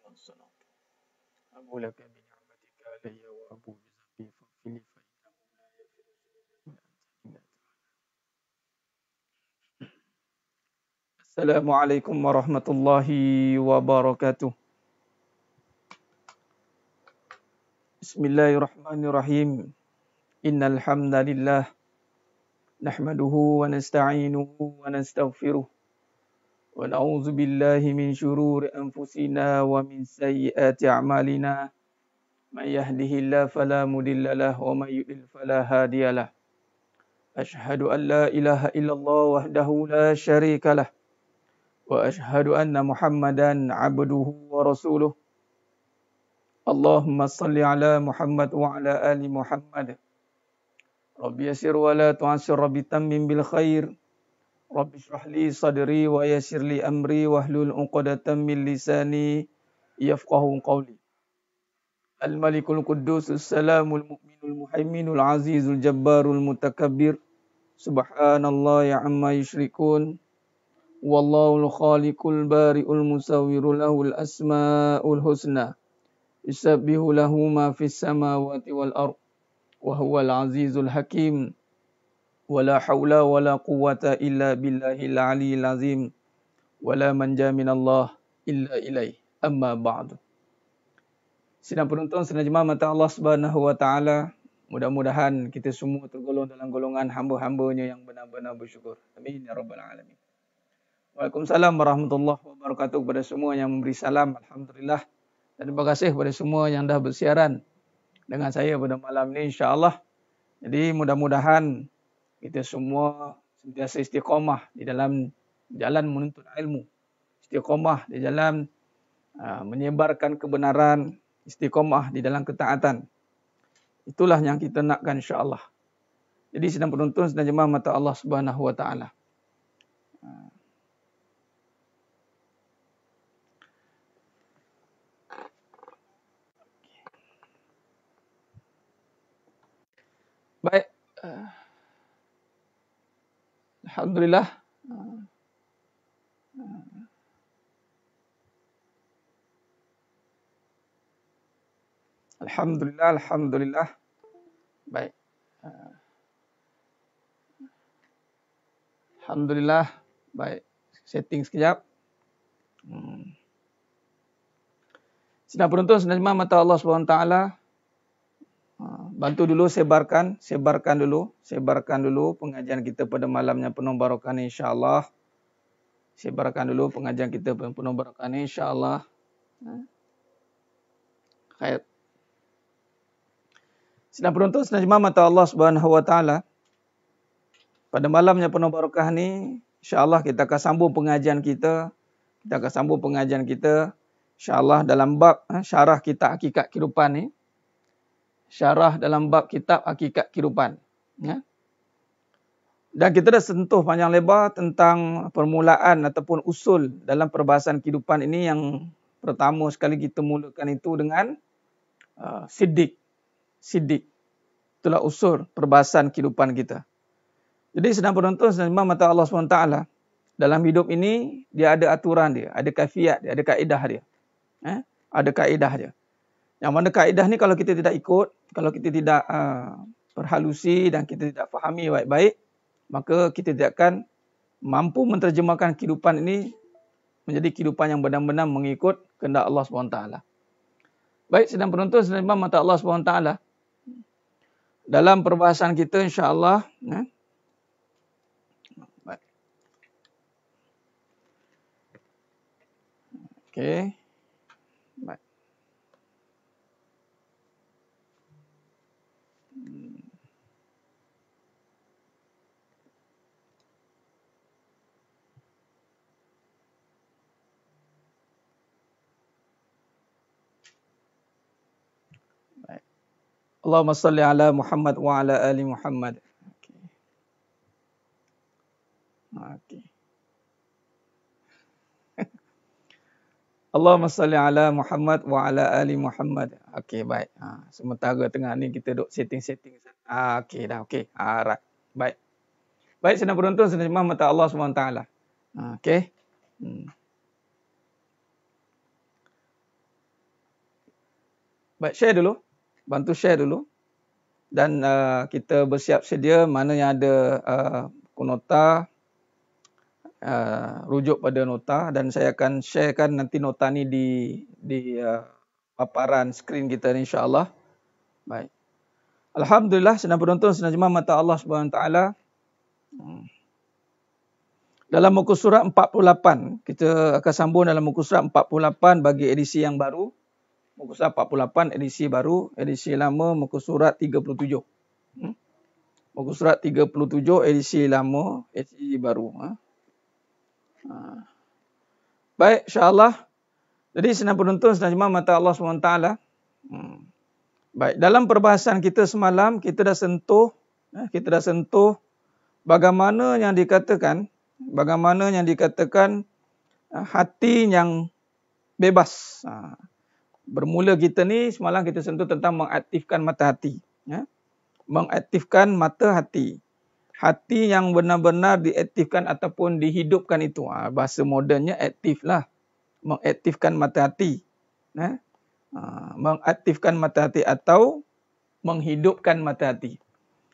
والصلاة أبو لك بنعمتك علي وأبو بذنبي فاغفر لي فإنه السلام عليكم ورحمة الله وبركاته. بسم الله الرحمن الرحيم. إن الحمد لله نحمده ونستعينه ونستغفره ونعوذ بالله من شرور أنفسنا ومن سيئات أعمالنا. من يهده الله فلا مضل له ومن يضلل فلا هادي له. أشهد أن لا إله إلا الله وحده لا شريك له وأشهد أن محمدا عبده ورسوله. اللهم صل على محمد وعلى آل محمد. رب يسر ولا تعسر، رب تمم بالخير. رب اشرح لي صدري ويسر لي أمري واحلل عقدة من لساني يفقه قولي. الملك القدوس السلام المؤمن المهيمن العزيز الجبار المتكبر. سبحان الله عما يشركون. والله الخالق البارئ المصور له الأسماء الحسنى يسبح له ما في السماوات والأرض وهو العزيز الحكيم. ولا حول ولا قوة إلا بالله العلي العظيم. ولا منجا من الله إلا إليه. أما بعد. Sidang penonton, sidang jemaah mata Allah Subhanahu wa taala, mudah-mudahan kita semua tergolong dalam golongan hamba-hambanya yang benar-benar bersyukur. Amin ya rabbal alamin. Waalaikumsalam warahmatullahi wabarakatuh kepada semua yang memberi salam. Alhamdulillah. Dan terima kasih kepada semua yang dah bersiaran dengan saya pada malam ini, insya-Allah. Jadi mudah-mudahan kita semua sentiasa istiqamah di dalam jalan menuntut ilmu, istiqamah di dalam menyebarkan kebenaran, istiqamah di dalam ketaatan. Itulah yang kita nakkan, insya-Allah. Jadi sedang penonton, sedang jemaah mata Allah Subhanahu wa taala. Baik. Alhamdulillah. Alhamdulillah, alhamdulillah. Baik. Alhamdulillah. Baik. Setting sekejap. Sedang penonton, sedang jemaah mata Allah SWT. Bantu dulu sebarkan dulu pengajian kita pada malamnya penuh barakah ni, insya-Allah. Sebarkan dulu pengajian kita penuh barakah ni, insya-Allah. Khair. Sedang penonton, sedang jemaah mata Allah Subhanahu wa taala. Pada malamnya penuh barakah ni, insya-Allah kita akan sambung pengajian kita. Insya-Allah dalam bab syarah kitab Hakikat Kehidupan ni. Syarah dalam bab kitab Hakikat Kehidupan. Ya. Dan kita dah sentuh panjang lebar tentang permulaan ataupun usul dalam perbahasan kehidupan ini. Yang pertama sekali kita mulakan itu dengan siddiq. Itulah usul perbahasan kehidupan kita. Jadi sedang penonton, sedang mata Allah SWT, dalam hidup ini dia ada aturan dia, ada kafiat dia, ada kaedah dia. Ada kaedah dia. Yang mana kaedah ni kalau kita tidak ikut, kalau kita tidak perhalusi dan kita tidak fahami baik-baik, maka kita tidak akan mampu menterjemahkan kehidupan ini menjadi kehidupan yang benar-benar mengikut kehendak Allah SWT. Baik, sedang penonton, sedang mata Allah SWT, dalam perbahasan kita, insya-Allah, baik. Okey. Baik. Allahumma salli ala Muhammad wa ala ali Muhammad. Okey. Allahumma salli ala Muhammad wa ala ali Muhammad. Okey, baik. Sementara tengah ni kita duk setting. Okey dah, okey. Right. Baik. Baik, sedang penonton, sedang jemaah mata Allah SWT. Okey. Baik, share dulu. Bantu share dulu. Dan kita bersiap sedia mana yang ada nota, rujuk pada nota, dan saya akan sharekan nanti nota ni di paparan skrin kita ni, insya-Allah. Baik. Alhamdulillah, sedang penonton, sedang jemaah mata Allah Subhanahu Wa Taala. Dalam muka surat 48, kita akan sambung dalam muka surat 48 bagi edisi yang baru. Muka surat 48 edisi baru, edisi lama muka surat 37. Muka surat 37 edisi lama, edisi baru. Baik, insya-Allah. Jadi senang penonton, senang jemaah mata Allah SWT. Baik, dalam perbahasan kita semalam kita dah sentuh bagaimana yang dikatakan hati yang bebas. Bermula kita ni semalam kita sentuh tentang mengaktifkan mata hati, mengaktifkan mata hati. Hati yang benar-benar diaktifkan ataupun dihidupkan itu. Bahasa modennya aktif lah. Mengaktifkan mata hati. Mengaktifkan mata hati atau menghidupkan mata hati.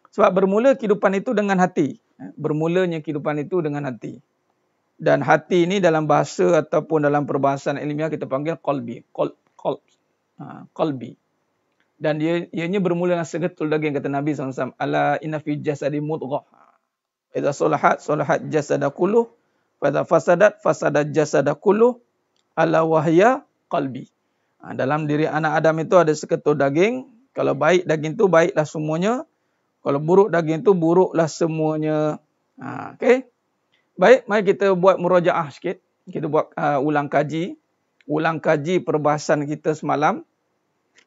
Sebab bermula kehidupan itu dengan hati. Bermulanya kehidupan itu dengan hati. Dan hati ini dalam bahasa ataupun dalam perbahasan ilmiah kita panggil qalbi. Qalbi. Dan ianya bermula dengan segetul daging, kata Nabi SAW. Ala inna fi jasadi mudghah. Idza salahat jasada kulluh. Wa idza fasadat jasada kulluh. Ala wahya qalbi. Dalam diri anak Adam itu ada seketul daging. Kalau baik daging itu, baiklah semuanya. Kalau buruk daging itu, buruklah semuanya. Okey. Baik, mari kita buat murajaah sikit. Kita buat ulang kaji perbahasan kita semalam.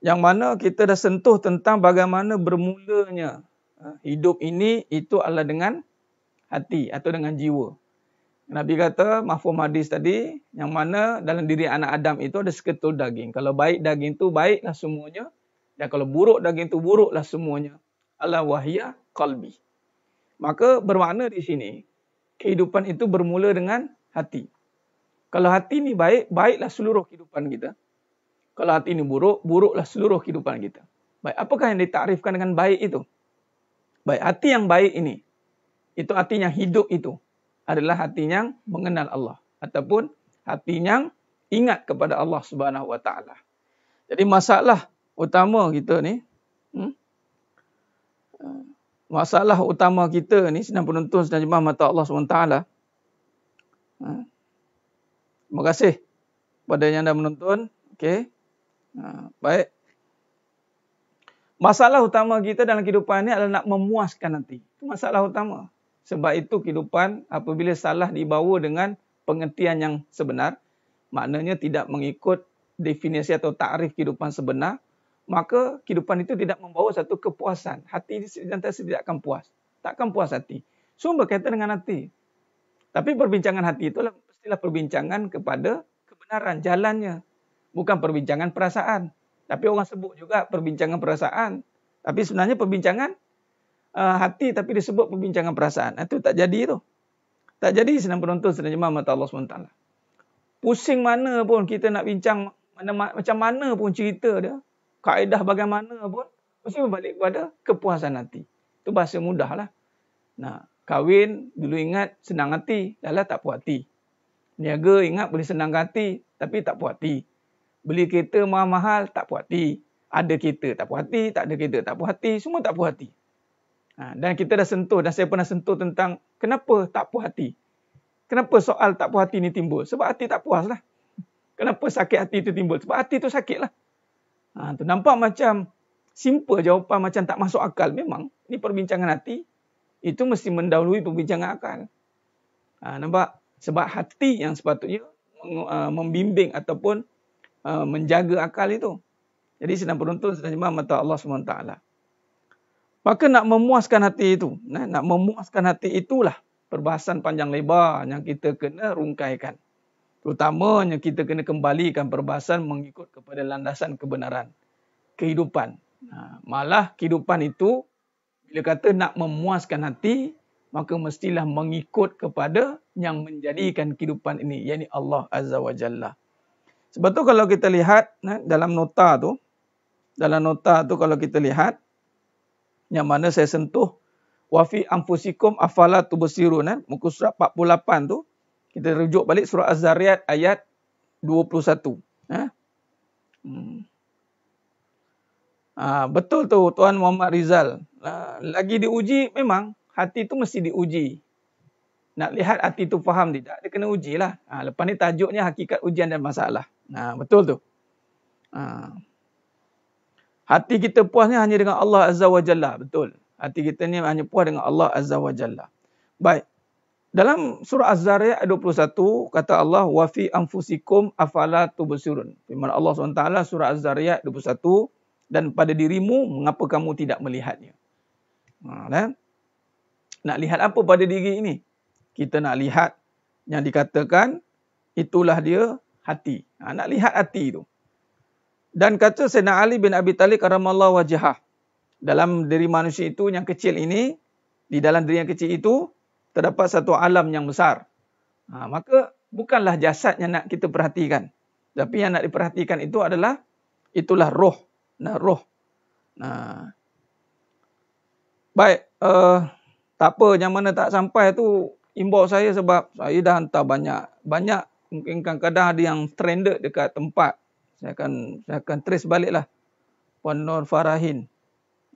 Yang mana kita dah sentuh tentang bagaimana bermulanya hidup ini, itu adalah dengan hati atau dengan jiwa. Nabi kata, mafhum hadis tadi, yang mana dalam diri anak Adam itu ada seketul daging. Kalau baik daging itu, baiklah semuanya. Dan kalau buruk daging itu, buruklah semuanya. Ala wahya qalbi. Maka bermakna di sini, kehidupan itu bermula dengan hati. Kalau hati ini baik, baiklah seluruh kehidupan kita. Kalau hati ini buruk, buruklah seluruh kehidupan kita. Baik, apakah yang ditakrifkan dengan baik itu? Baik, hati yang baik ini, itu hati yang hidup itu, adalah hati yang mengenal Allah. Ataupun hati yang ingat kepada Allah Subhanahu Wa Taala. Jadi masalah utama kita ni, sedang penonton, sedang jemaah mata Allah Subhanahu Wa Taala. Terima kasih kepada yang dah menonton. Okey. Baik. Masalah utama kita dalam kehidupan ini adalah nak memuaskan hati. Itu masalah utama. Sebab itu kehidupan apabila salah dibawa dengan pengertian yang sebenar, maknanya tidak mengikut definisi atau takrif kehidupan sebenar, maka kehidupan itu tidak membawa satu kepuasan. Hati ini sentiasa tidak akan puas. Tak akan puas hati. Semua berkaitan dengan hati. Tapi perbincangan hati itulah pastilah perbincangan kepada kebenaran, jalannya. Bukan perbincangan perasaan. Tapi orang sebut juga perbincangan perasaan. Tapi sebenarnya perbincangan hati tapi disebut perbincangan perasaan. Itu tak jadi tu. Tak jadi, senang penonton, senang jemaah mata Allah SWT. Pusing mana pun kita nak bincang, macam mana pun cerita dia, kaedah bagaimana pun, mesti berbalik kepada kepuasan hati. Itu bahasa mudah lah. Nah, kahwin dulu ingat senang hati, dah lah tak puas hati. Niaga ingat boleh senang hati, tapi tak puas hati. Beli kereta mahal-mahal, tak puas hati. Ada kereta tak puas hati, tak ada kereta tak puas hati, semua tak puas hati. Dan kita dah sentuh, dan saya pernah sentuh tentang kenapa tak puas hati. Kenapa soal tak puas hati ni timbul? Sebab hati tak puas lah. Kenapa sakit hati itu timbul? Sebab hati tu sakit lah. Tu nampak macam simple jawapan, macam tak masuk akal. Memang, ni perbincangan hati, itu mesti mendahului perbincangan akal. Nampak? Sebab hati yang sepatutnya membimbing ataupun menjaga akal itu. Jadi sedang penonton, sedang jemaah mata Allah SWT. Maka nak memuaskan hati itu, nak memuaskan hati itulah perbahasan panjang lebar yang kita kena rungkaikan. Terutamanya kita kena kembalikan perbahasan mengikut kepada landasan kebenaran kehidupan. Malah kehidupan itu, bila kata nak memuaskan hati, maka mestilah mengikut kepada yang menjadikan kehidupan ini, yakni Allah Azza wa Jalla. Sebab tu kalau kita lihat dalam nota tu, Dalam nota tu kalau kita lihat, yang mana saya sentuh, wa fi anfusikum afala tubsirun, muka surat 48 tu, kita rujuk balik surah Az-Zariyat ayat 21. Betul tu Tuan Muhammad Rizal. Lagi diuji, memang hati tu mesti diuji. Nak lihat hati tu faham tidak, dia kena ujilah. Lepas ni tajuknya hakikat ujian dan masalah. Betul tu. Hati kita puasnya hanya dengan Allah Azza wa Jalla. Betul. Hati kita ni hanya puas dengan Allah Azza wa Jalla. Baik. Dalam surah Az-Zariyat ayat 21, kata Allah, wa fi anfusikum afala tubsirun. Firman Allah SWT surah Az-Zariyat 21, dan pada dirimu, mengapa kamu tidak melihatnya? Nak lihat apa pada diri ini? Kita nak lihat yang dikatakan, itulah dia hati. Nak lihat hati itu. Dan kata Sayyidina Ali bin Abi Talib karamallahu wajhah, dalam diri manusia itu yang kecil ini, di dalam diri yang kecil itu, terdapat satu alam yang besar. Maka bukanlah jasad yang nak kita perhatikan. Tapi yang nak diperhatikan itu adalah, itulah roh. Roh. Baik. Tak apa, yang mana tak sampai tu, inbox saya sebab saya dah hantar banyak. Mungkin kadang-kadang ada yang stranded dekat tempat. Saya akan trace balik lah. Puan Nur Farahin.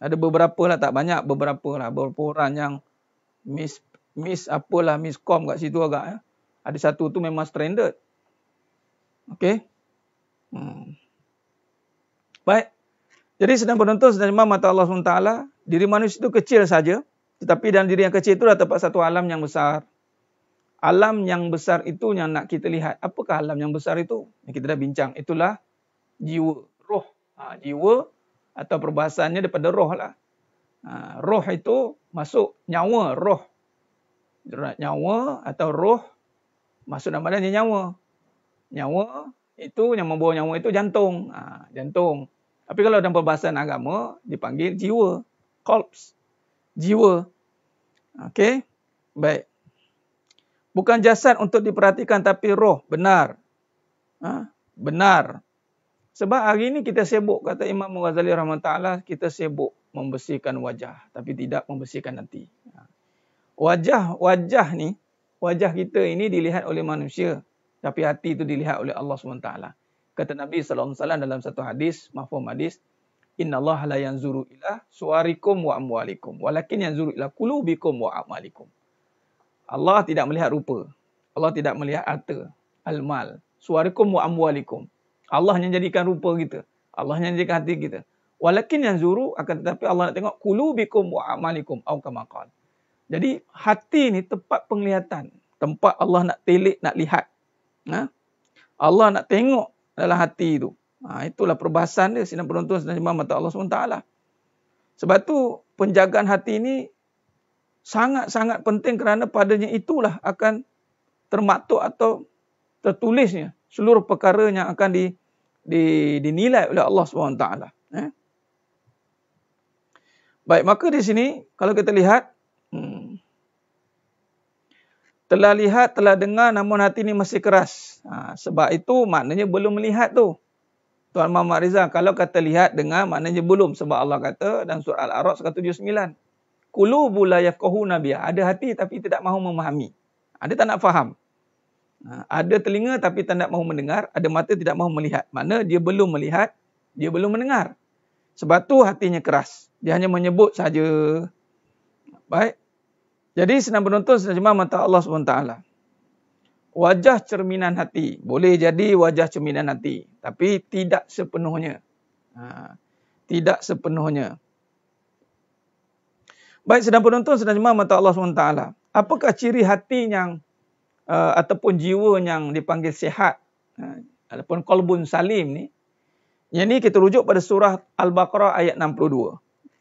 Ada beberapa lah, tak banyak, beberapa lah. Beberapa orang yang miss com kat situ agak. Ada satu tu memang stranded. Okey. Baik. Jadi sedang penonton, sedang imam mata Allah SWT, diri manusia itu kecil saja. Tetapi dalam diri yang kecil itu dah terdapat satu alam yang besar. Alam yang besar itu yang nak kita lihat. Apakah alam yang besar itu? Yang kita dah bincang. Itulah jiwa, roh. Jiwa atau perbahasannya daripada roh lah. Roh itu masuk nyawa, roh. Nyawa atau roh masuk dalam badannya nyawa. Nyawa itu, yang membawa nyawa itu jantung. Jantung. Tapi kalau dalam perbahasan agama dipanggil jiwa. Korps. Jiwa. Okey. Baik. Bukan jasad untuk diperhatikan tapi roh. Benar. Benar. Sebab hari ini kita sibuk, kata Imam Ghazali rahmatullah, kita sibuk membersihkan wajah tapi tidak membersihkan hati. Wajah ni, wajah kita ini dilihat oleh manusia, tapi hati itu dilihat oleh Allah SWT. Kata Nabi SAW dalam satu hadis, mafhum hadis, innallaha la yanzuru ila suwarikum wa amwalikum, walakin yanzuru ila qulubikum wa amalikum. Allah tidak melihat rupa. Allah tidak melihat harta, al-mal, suwarikum wa amwalikum. Allah yang jadikan rupa kita. Allah yang jadikan hati kita. Walakin yanzuru, akan tetapi Allah nak tengok qulubikum wa amalikum au kama qala. Jadi hati ni tempat penglihatan, tempat Allah nak telik, nak lihat. Allah nak tengok dalam hati itu. Itulah perbahasan dia, sidang penonton sedang imam mata Allah SWT. Sebab tu penjagaan hati ini sangat-sangat penting, kerana padanya itulah akan termaktub atau tertulisnya seluruh perkara yang akan dinilai oleh Allah SWT. Baik, maka di sini kalau kita lihat, telah dengar namun hati ini masih keras. Sebab itu maknanya belum melihat tu. Tuan Muhammad Rizal, kalau kata lihat, dengar, maknanya belum. Sebab Allah kata dalam surah Al-A'raf 179. Qulubu la yafqahuna biha. Ada hati tapi tidak mahu memahami. Dia tak nak faham. Ada telinga tapi tak nak mahu mendengar. Ada mata tidak mahu melihat. Mana dia belum melihat, dia belum mendengar. Sebab tu hatinya keras. Dia hanya menyebut saja. Baik. Jadi senang penonton, senang jemaah mata Allah SWT. Wajah cerminan hati. Boleh jadi wajah cerminan hati. Tapi tidak sepenuhnya. Tidak sepenuhnya. Baik, sedang penonton, sedang jemaah mata Allah SWT. Apakah ciri hati yang ataupun jiwa yang dipanggil sihat ataupun qalbun salim ni? Yang ni kita rujuk pada surah Al-Baqarah ayat 62.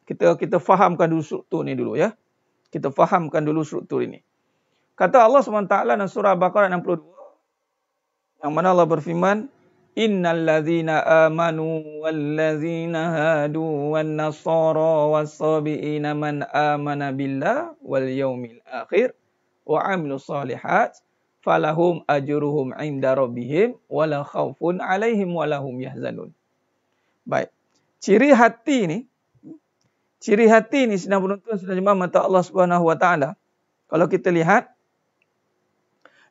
Kita fahamkan dulu struktur ni dulu ya. Kita fahamkan dulu struktur ini. Kata Allah SWT dalam surah Al-Baqarah 62, yang mana Allah berfirman, innal ladzina amanu wal ladzina hadu wan nasara was-sabiina man amana billah wal yaumil akhir wa amilus solihat falahum ajruhum inda rabbihim wala khaufun alaihim wala hum yahzanun. Baik. Ciri hati ni sedang penonton sedang jemaah mata Allah Subhanahu Wa Taala. Kalau kita lihat,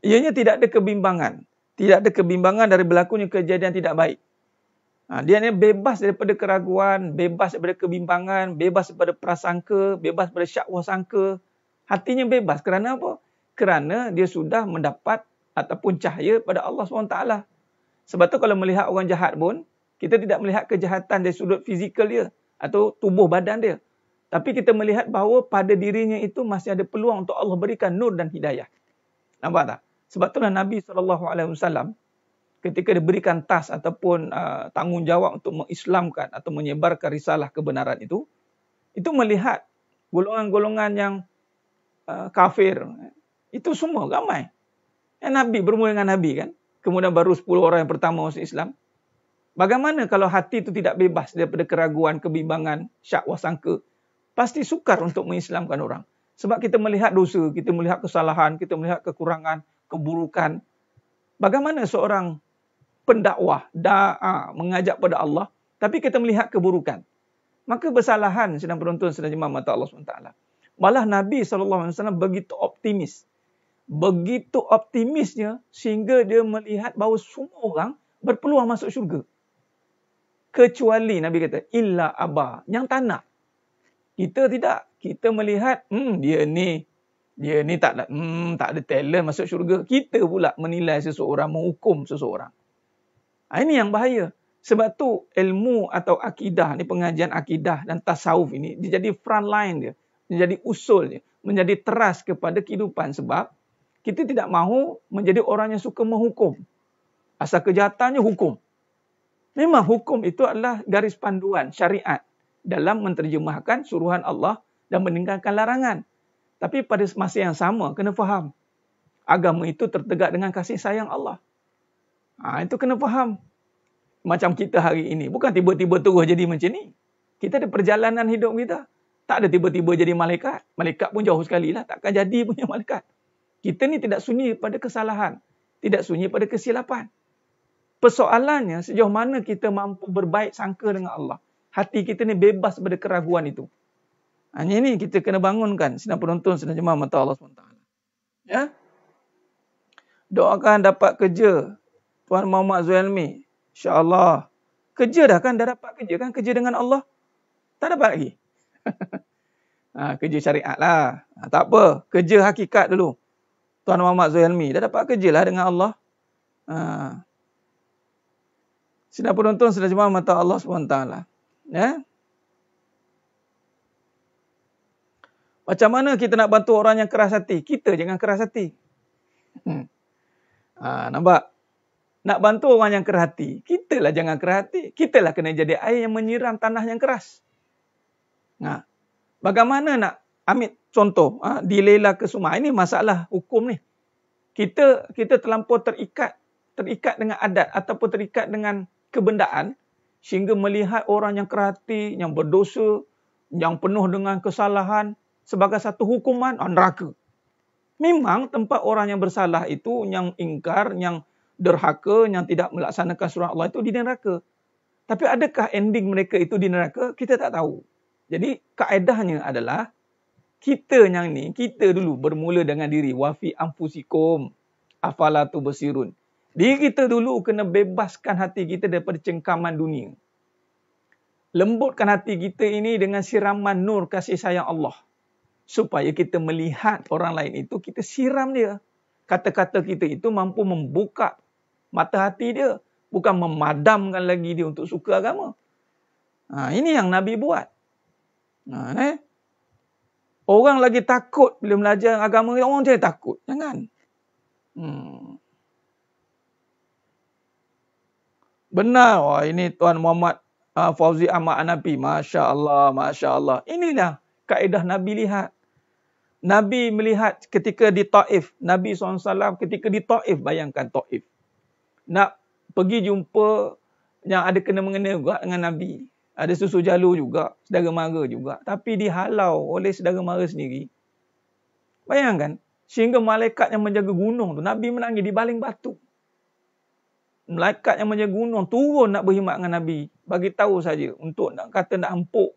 ianya tidak ada kebimbangan. Tidak ada kebimbangan dari berlakunya kejadian tidak baik. Dia ni bebas daripada keraguan, bebas daripada kebimbangan, bebas daripada prasangka, bebas daripada syakwa sangka. Hatinya bebas. Kerana apa? Kerana dia sudah mendapat ataupun cahaya pada Allah SWT. Sebab tu kalau melihat orang jahat pun, kita tidak melihat kejahatan dari sudut fizikal dia atau tubuh badan dia. Tapi kita melihat bahawa pada dirinya itu masih ada peluang untuk Allah berikan nur dan hidayah. Nampak tak? Sebab itulah Nabi SAW ketika diberikan tas ataupun tanggungjawab untuk mengislamkan atau menyebarkan risalah kebenaran itu melihat golongan-golongan yang kafir. Itu semua ramai. Nabi bermula dengan Nabi kan. Kemudian baru 10 orang yang pertama masuk Islam. Bagaimana kalau hati itu tidak bebas daripada keraguan, kebimbangan, syak wasangka? Pasti sukar untuk mengislamkan orang. Sebab kita melihat dosa, kita melihat kesalahan, kita melihat kekurangan, keburukan. Bagaimana seorang pendakwah, da'a, mengajak pada Allah, tapi kita melihat keburukan. Maka bersalahan sedang penonton, sedang jemaah mata Allah SWT. Malah Nabi SAW begitu optimis. Begitu optimisnya sehingga dia melihat bahawa semua orang berpeluang masuk syurga. Kecuali Nabi kata, illa aba, yang tak nak. Kita tidak. Kita melihat, dia ni tak ada talent masuk syurga. Kita pula menilai seseorang, menghukum seseorang. Ini yang bahaya. Sebab tu ilmu atau akidah ni, pengajian akidah dan tasawuf ini, dia jadi front line dia. Dia jadi usul dia. Menjadi teras kepada kehidupan. Sebab kita tidak mahu menjadi orang yang suka menghukum. Asal kejahatannya hukum. Memang hukum itu adalah garis panduan syariat dalam menterjemahkan suruhan Allah dan meninggalkan larangan. Tapi pada masa yang sama, kena faham. Agama itu tertegak dengan kasih sayang Allah. Itu kena faham. Macam kita hari ini. Bukan tiba-tiba terus jadi macam ni. Kita ada perjalanan hidup kita. Tak ada tiba-tiba jadi malaikat. Malaikat pun jauh sekali lah. Takkan jadi punya malaikat. Kita ni tidak sunyi pada kesalahan. Tidak sunyi pada kesilapan. Persoalannya, sejauh mana kita mampu berbaik sangka dengan Allah. Hati kita ni bebas daripada keraguan itu. Hanya ini kita kena bangunkan. Sedang penonton, sedang jemaah mata Allah SWT. Ya? Doakan dapat kerja. Tuan Muhammad Zuhailmi. InsyaAllah. Kerja dah kan? Dah dapat kerja kan? Kerja dengan Allah. Tak dapat lagi. Kerja syariat lah. Tak apa. Kerja hakikat dulu. Tuan Muhammad Zuhailmi. Dah dapat kerja lah dengan Allah. Sedang penonton, sedang jemaah mata Allah SWT. Ya? Macam mana kita nak bantu orang yang keras hati? Kita jangan keras hati. Nampak? Nak bantu orang yang keras hati. Kita lah jangan keras hati. Kita lah kena jadi air yang menyiram tanah yang keras. Bagaimana nak ambil contoh? Di Lela ke Sumah. Ini masalah hukum ni. Kita terlampau terikat dengan adat ataupun terikat dengan kebendaan sehingga melihat orang yang keras hati, yang berdosa, yang penuh dengan kesalahan sebagai satu hukuman, neraka. Memang tempat orang yang bersalah itu, yang ingkar, yang derhaka, yang tidak melaksanakan surah Allah itu di neraka. Tapi adakah ending mereka itu di neraka? Kita tak tahu. Jadi kaedahnya adalah kita yang ni, kita dulu bermula dengan diri. Wafi anfusikum afala tubsirun. Diri kita dulu kena bebaskan hati kita daripada cengkaman dunia. Lembutkan hati kita ini dengan siraman nur kasih sayang Allah. Supaya kita melihat orang lain itu, kita siram dia. Kata-kata kita itu mampu membuka mata hati dia. Bukan memadamkan lagi dia untuk suka agama. Ini yang Nabi buat. Orang lagi takut bila belajar agama, orang jadi takut. Jangan. Benar. Ini Tuan Muhammad Fauzi Ahmad Hanafi. Masya Allah, Masya Allah. Inilah kaedah Nabi lihat. Nabi melihat ketika di Taif. Nabi SAW ketika di Taif. Bayangkan Taif. Nak pergi jumpa yang ada kena-mengena juga dengan Nabi. Ada susu jalur juga. Saudara mara juga. Tapi dihalau oleh saudara mara sendiri. Bayangkan. Sehingga malaikat yang menjaga gunung tu. Nabi menangis di baling batu. Malaikat yang menjaga gunung turun nak berkhidmat dengan Nabi. Bagi tahu saja untuk nak kata nak empuk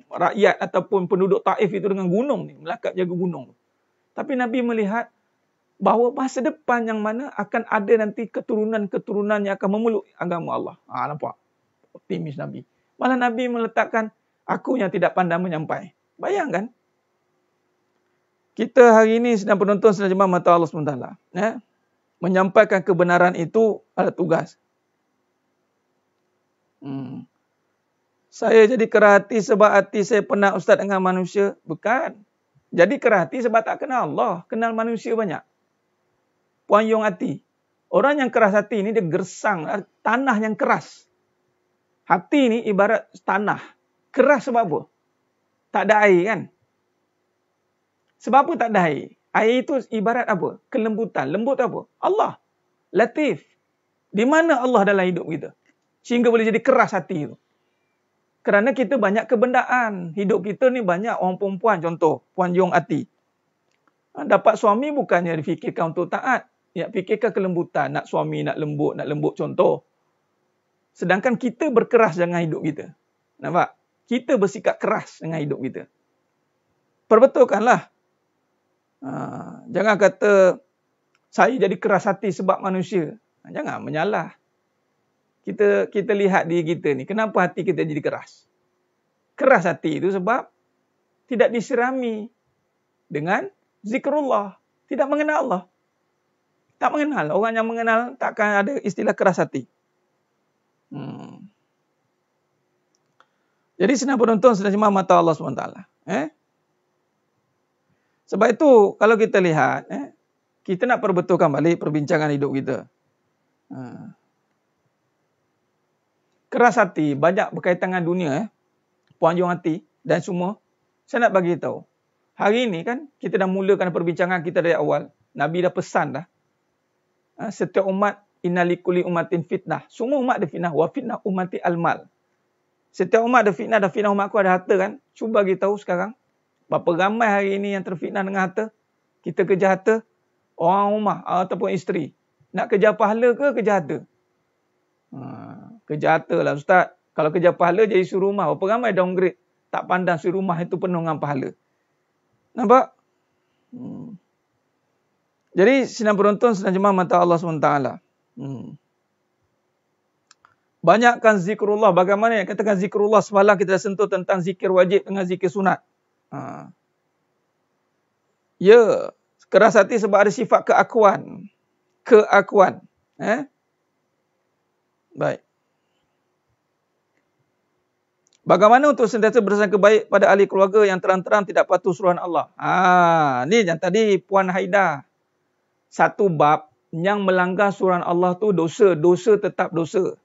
rakyat ataupun penduduk Taif itu dengan gunung ni. Malaikat jaga gunung. Tapi Nabi melihat bahawa masa depan yang mana akan ada nanti keturunan-keturunan yang akan memeluk agama Allah. Nampak? Optimis Nabi. Malah Nabi meletakkan, aku yang tidak pandai menyampai. Bayangkan. Kita hari ini sedang penonton sedang jemaah mata Allah SWT. Menyampaikan kebenaran itu adalah tugas. Saya jadi kerah hati sebab hati saya penat ustaz dengan manusia. Bukan. Jadi kerah hati sebab tak kenal Allah. Kenal manusia banyak. Puan Yong hati. Orang yang keras hati ni dia gersang. Tanah yang keras. Hati ni ibarat tanah. Keras sebab apa? Tak ada air kan? Sebab apa tak ada air? Air itu ibarat apa? Kelembutan. Lembut apa? Allah. Latif. Di mana Allah dalam hidup kita? Sehingga boleh jadi keras hati itu. Kerana kita banyak kebendaan. Hidup kita ni banyak orang perempuan contoh. Puan Yong hati. Dapat suami bukannya difikirkan untuk taat. Ya, fikirkan kelembutan. Nak suami, nak lembut contoh. Sedangkan kita berkeras dengan hidup kita. Nampak? Kita bersikap keras dengan hidup kita. Perbetulkanlah. Jangan kata saya jadi keras hati sebab manusia. Jangan menyalah. Kita lihat diri kita ni. Kenapa hati kita jadi keras? Keras hati itu sebab tidak disirami dengan zikrullah. Tidak mengenal Allah. Tak mengenal. Orang yang mengenal takkan ada istilah keras hati. Jadi senang penonton sedang jemaah mata Allah SWT. Sebab itu kalau kita lihat, kita nak perbetulkan balik perbincangan hidup kita. Keras hati, banyak berkaitan dengan dunia. Puan Yong hati dan semua. Saya nak bagi tahu. Hari ini kan kita dah mulakan perbincangan kita dari awal. Nabi dah pesan dah. Setiap umat, innalikuli umatin fitnah. Semua umat ada fitnah. Wa fitnah umati al-mal. Setiap umat ada fitnah. Dan fitnah umatku ada harta kan. Cuba bagi tahu sekarang. Berapa ramai hari ini yang terfitnah dengan harta? Kita kejar harta. Orang rumah ataupun isteri. Nak kejar pahala ke kejar harta? Kejar harta lah ustaz. Kalau kejar pahala jadi suri rumah. Berapa ramai downgrade. Tak pandang suri rumah itu penuh dengan pahala. Nampak? Jadi senang penonton sedang jemaah mata Allah SWT. Banyakkan zikrullah. Bagaimana yang katakan zikrullah semalam kita dah sentuh tentang zikir wajib dengan zikir sunat. Ya, keras hati sebab ada sifat keakuan. Keakuan. Baik. Bagaimana untuk sentiasa bersangka baik pada ahli keluarga yang terang-terang tidak patuh suruhan Allah? Ni yang tadi Puan Haida. Satu bab yang melanggar suruhan Allah tu dosa. Dosa tetap dosa.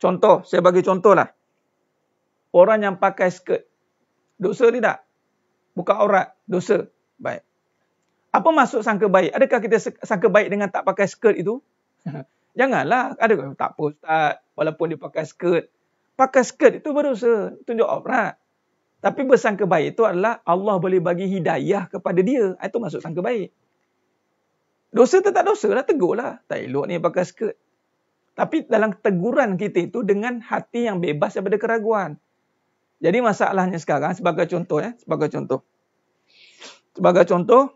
Contoh, saya bagi contohlah. Orang yang pakai skirt. Dosa tidak? Buka aurat. Dosa. Baik. Apa maksud sangka baik? Adakah kita sangka baik dengan tak pakai skirt itu? Janganlah. Adakah tak apa ustaz. Walaupun dia pakai skirt. Pakai skirt itu berdosa. Tunjuk aurat. Tapi bersangka baik itu adalah Allah boleh bagi hidayah kepada dia. Itu maksud sangka baik. Dosa tetap dosa lah. Tegur lah. Tak elok ni pakai skirt. Tapi dalam teguran kita itu dengan hati yang bebas daripada keraguan. Jadi masalahnya sekarang sebagai contoh. Sebagai contoh.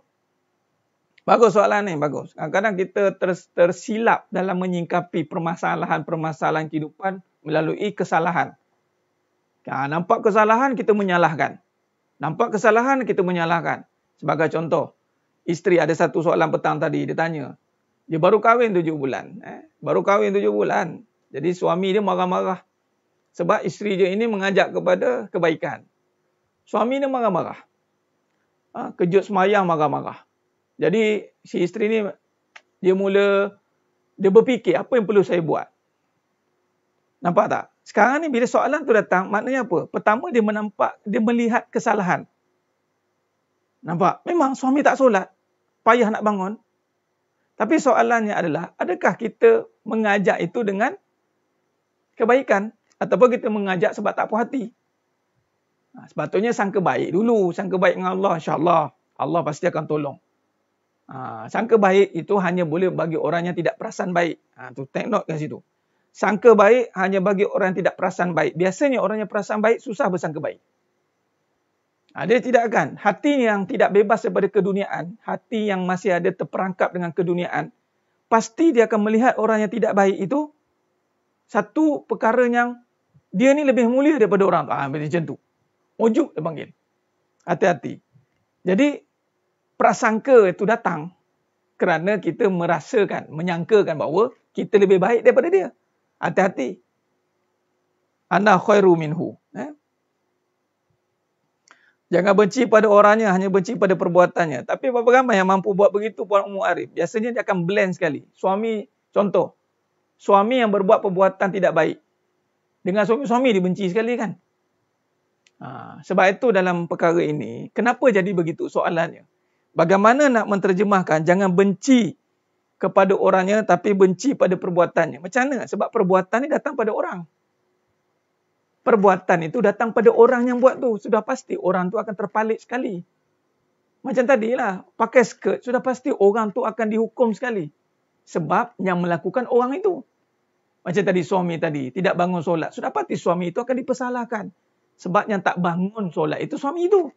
Bagus soalan ni. Bagus. Kadang-kadang kita tersilap dalam menyingkapi permasalahan-permasalahan kehidupan melalui kesalahan. Nampak kesalahan, kita menyalahkan. Nampak kesalahan, kita menyalahkan. Sebagai contoh. Isteri ada satu soalan petang tadi. Dia tanya. Dia baru kahwin 7 bulan. Baru kahwin 7 bulan. Jadi suami dia marah-marah. Sebab isteri dia ini mengajak kepada kebaikan. Suami dia marah-marah. Kejut semayang marah-marah. Jadi si isteri ni dia berfikir apa yang perlu saya buat. Nampak tak? Sekarang ni bila soalan tu datang, maknanya apa? Pertama dia melihat kesalahan. Nampak? Memang suami tak solat. Payah nak bangun. Tapi soalannya adalah, adakah kita mengajak itu dengan kebaikan? Ataupun kita mengajak sebab tak puas hati? Sepatutnya sangka baik dulu. Sangka baik dengan Allah. InsyaAllah. Allah pasti akan tolong. Sangka baik itu hanya boleh bagi orang yang tidak perasan baik. Tu take note kat situ. Sangka baik hanya bagi orang yang tidak perasan baik. Biasanya orang yang perasan baik susah bersangka baik. Dia tidak akan. Hati yang tidak bebas daripada keduniaan, hati yang masih ada terperangkap dengan keduniaan, pasti dia akan melihat orang yang tidak baik itu satu perkara yang dia ni lebih mulia daripada orang tu. Macam tu. Ujub dia panggil. Hati-hati. Jadi, prasangka itu datang kerana kita merasakan, menyangkakan bahawa kita lebih baik daripada dia. Hati-hati. Ana khairu minhu. Jangan benci pada orangnya, hanya benci pada perbuatannya. Tapi berapa ramai yang mampu buat begitu Puan Ummu Arif? Biasanya dia akan blend sekali. Contoh, suami yang berbuat perbuatan tidak baik. Dengan suami dibenci sekali kan? Sebab itu dalam perkara ini, kenapa jadi begitu soalannya? Bagaimana nak menterjemahkan jangan benci kepada orangnya tapi benci pada perbuatannya? Macam mana? Sebab perbuatan ni datang pada orang. Perbuatan itu datang pada orang yang buat tu. Sudah pasti orang tu akan terpalit sekali. Macam tadilah, pakai skirt, sudah pasti orang tu akan dihukum sekali. Sebab yang melakukan orang itu. Macam tadi suami tadi, tidak bangun solat. Sudah pasti suami itu akan dipersalahkan. Sebab yang tak bangun solat itu suami itu.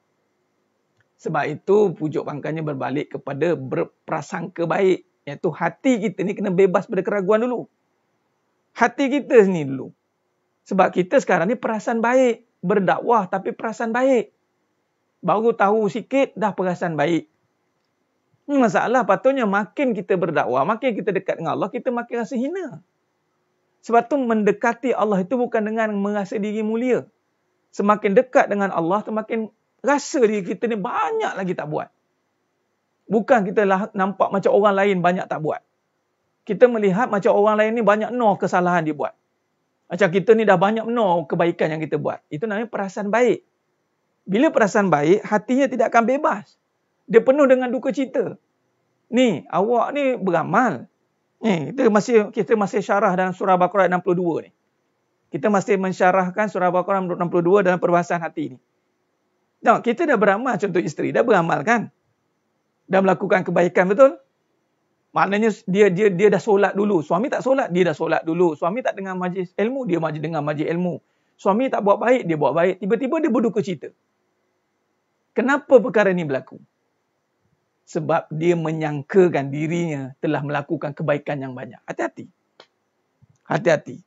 Sebab itu pujuk pangkalnya berbalik kepada berprasangka baik. Iaitu hati kita ni kena bebas pada keraguan dulu. Hati kita ni dulu. Sebab kita sekarang ni perasan baik. Berdakwah tapi perasan baik. Baru tahu sikit dah perasan baik. Masalah patutnya makin kita berdakwah, makin kita dekat dengan Allah, kita makin rasa hina. Sebab tu mendekati Allah itu bukan dengan merasa diri mulia. Semakin dekat dengan Allah, semakin rasa diri kita ni banyak lagi tak buat. Bukan kita nampak macam orang lain banyak tak buat. Kita melihat macam orang lain ni banyak kesalahan dia buat. Macam kita ni dah banyak kebaikan yang kita buat. Itu namanya perasaan baik. Bila perasaan baik, hatinya tidak akan bebas. Dia penuh dengan duka cita. Ni, awak ni beramal. Kita masih syarah dalam surah Baqarah 62 ni. Kita masih mensyarahkan surah Baqarah 62 dalam perbahasan hati ni. Kita dah beramal, contoh isteri, dah beramal kan? Dah melakukan kebaikan, betul? Maknanya dia dah solat dulu. Suami tak solat, dia dah solat dulu. Suami tak dengar majlis ilmu, dia dengar majlis ilmu. Suami tak buat baik, dia buat baik. Tiba-tiba dia berduka cita. Kenapa perkara ini berlaku? Sebab dia menyangkakan dirinya telah melakukan kebaikan yang banyak. Hati-hati. Hati-hati.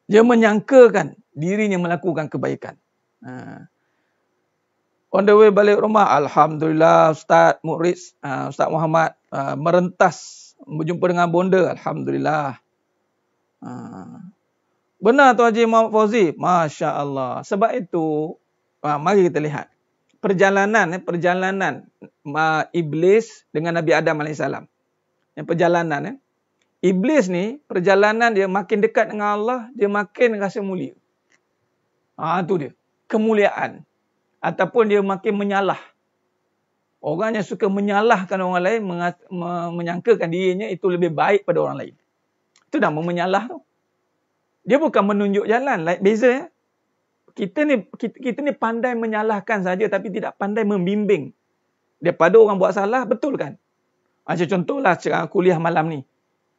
Dia menyangkakan dirinya melakukan kebaikan. On the way balik rumah, Alhamdulillah Ustaz Mu'riz, Ustaz Muhammad merentas berjumpa dengan bonda. Alhamdulillah. Benar Tuan Haji Muhammad Fauzi? Masya Allah. Sebab itu, mari kita lihat. Perjalanan Iblis dengan Nabi Adam AS. Perjalanan. Iblis ni, perjalanan dia makin dekat dengan Allah, dia makin rasa mulia. Itu dia. Kemuliaan. Ataupun dia makin menyalah. Orang yang suka menyalahkan orang lain, menyangkakan dirinya itu lebih baik pada orang lain. Itu nama menyalah tu. Dia bukan menunjuk jalan. Beza ya. Kita ni pandai menyalahkan saja tapi tidak pandai membimbing. Daripada orang buat salah, betul kan? Macam contohlah kuliah malam ni.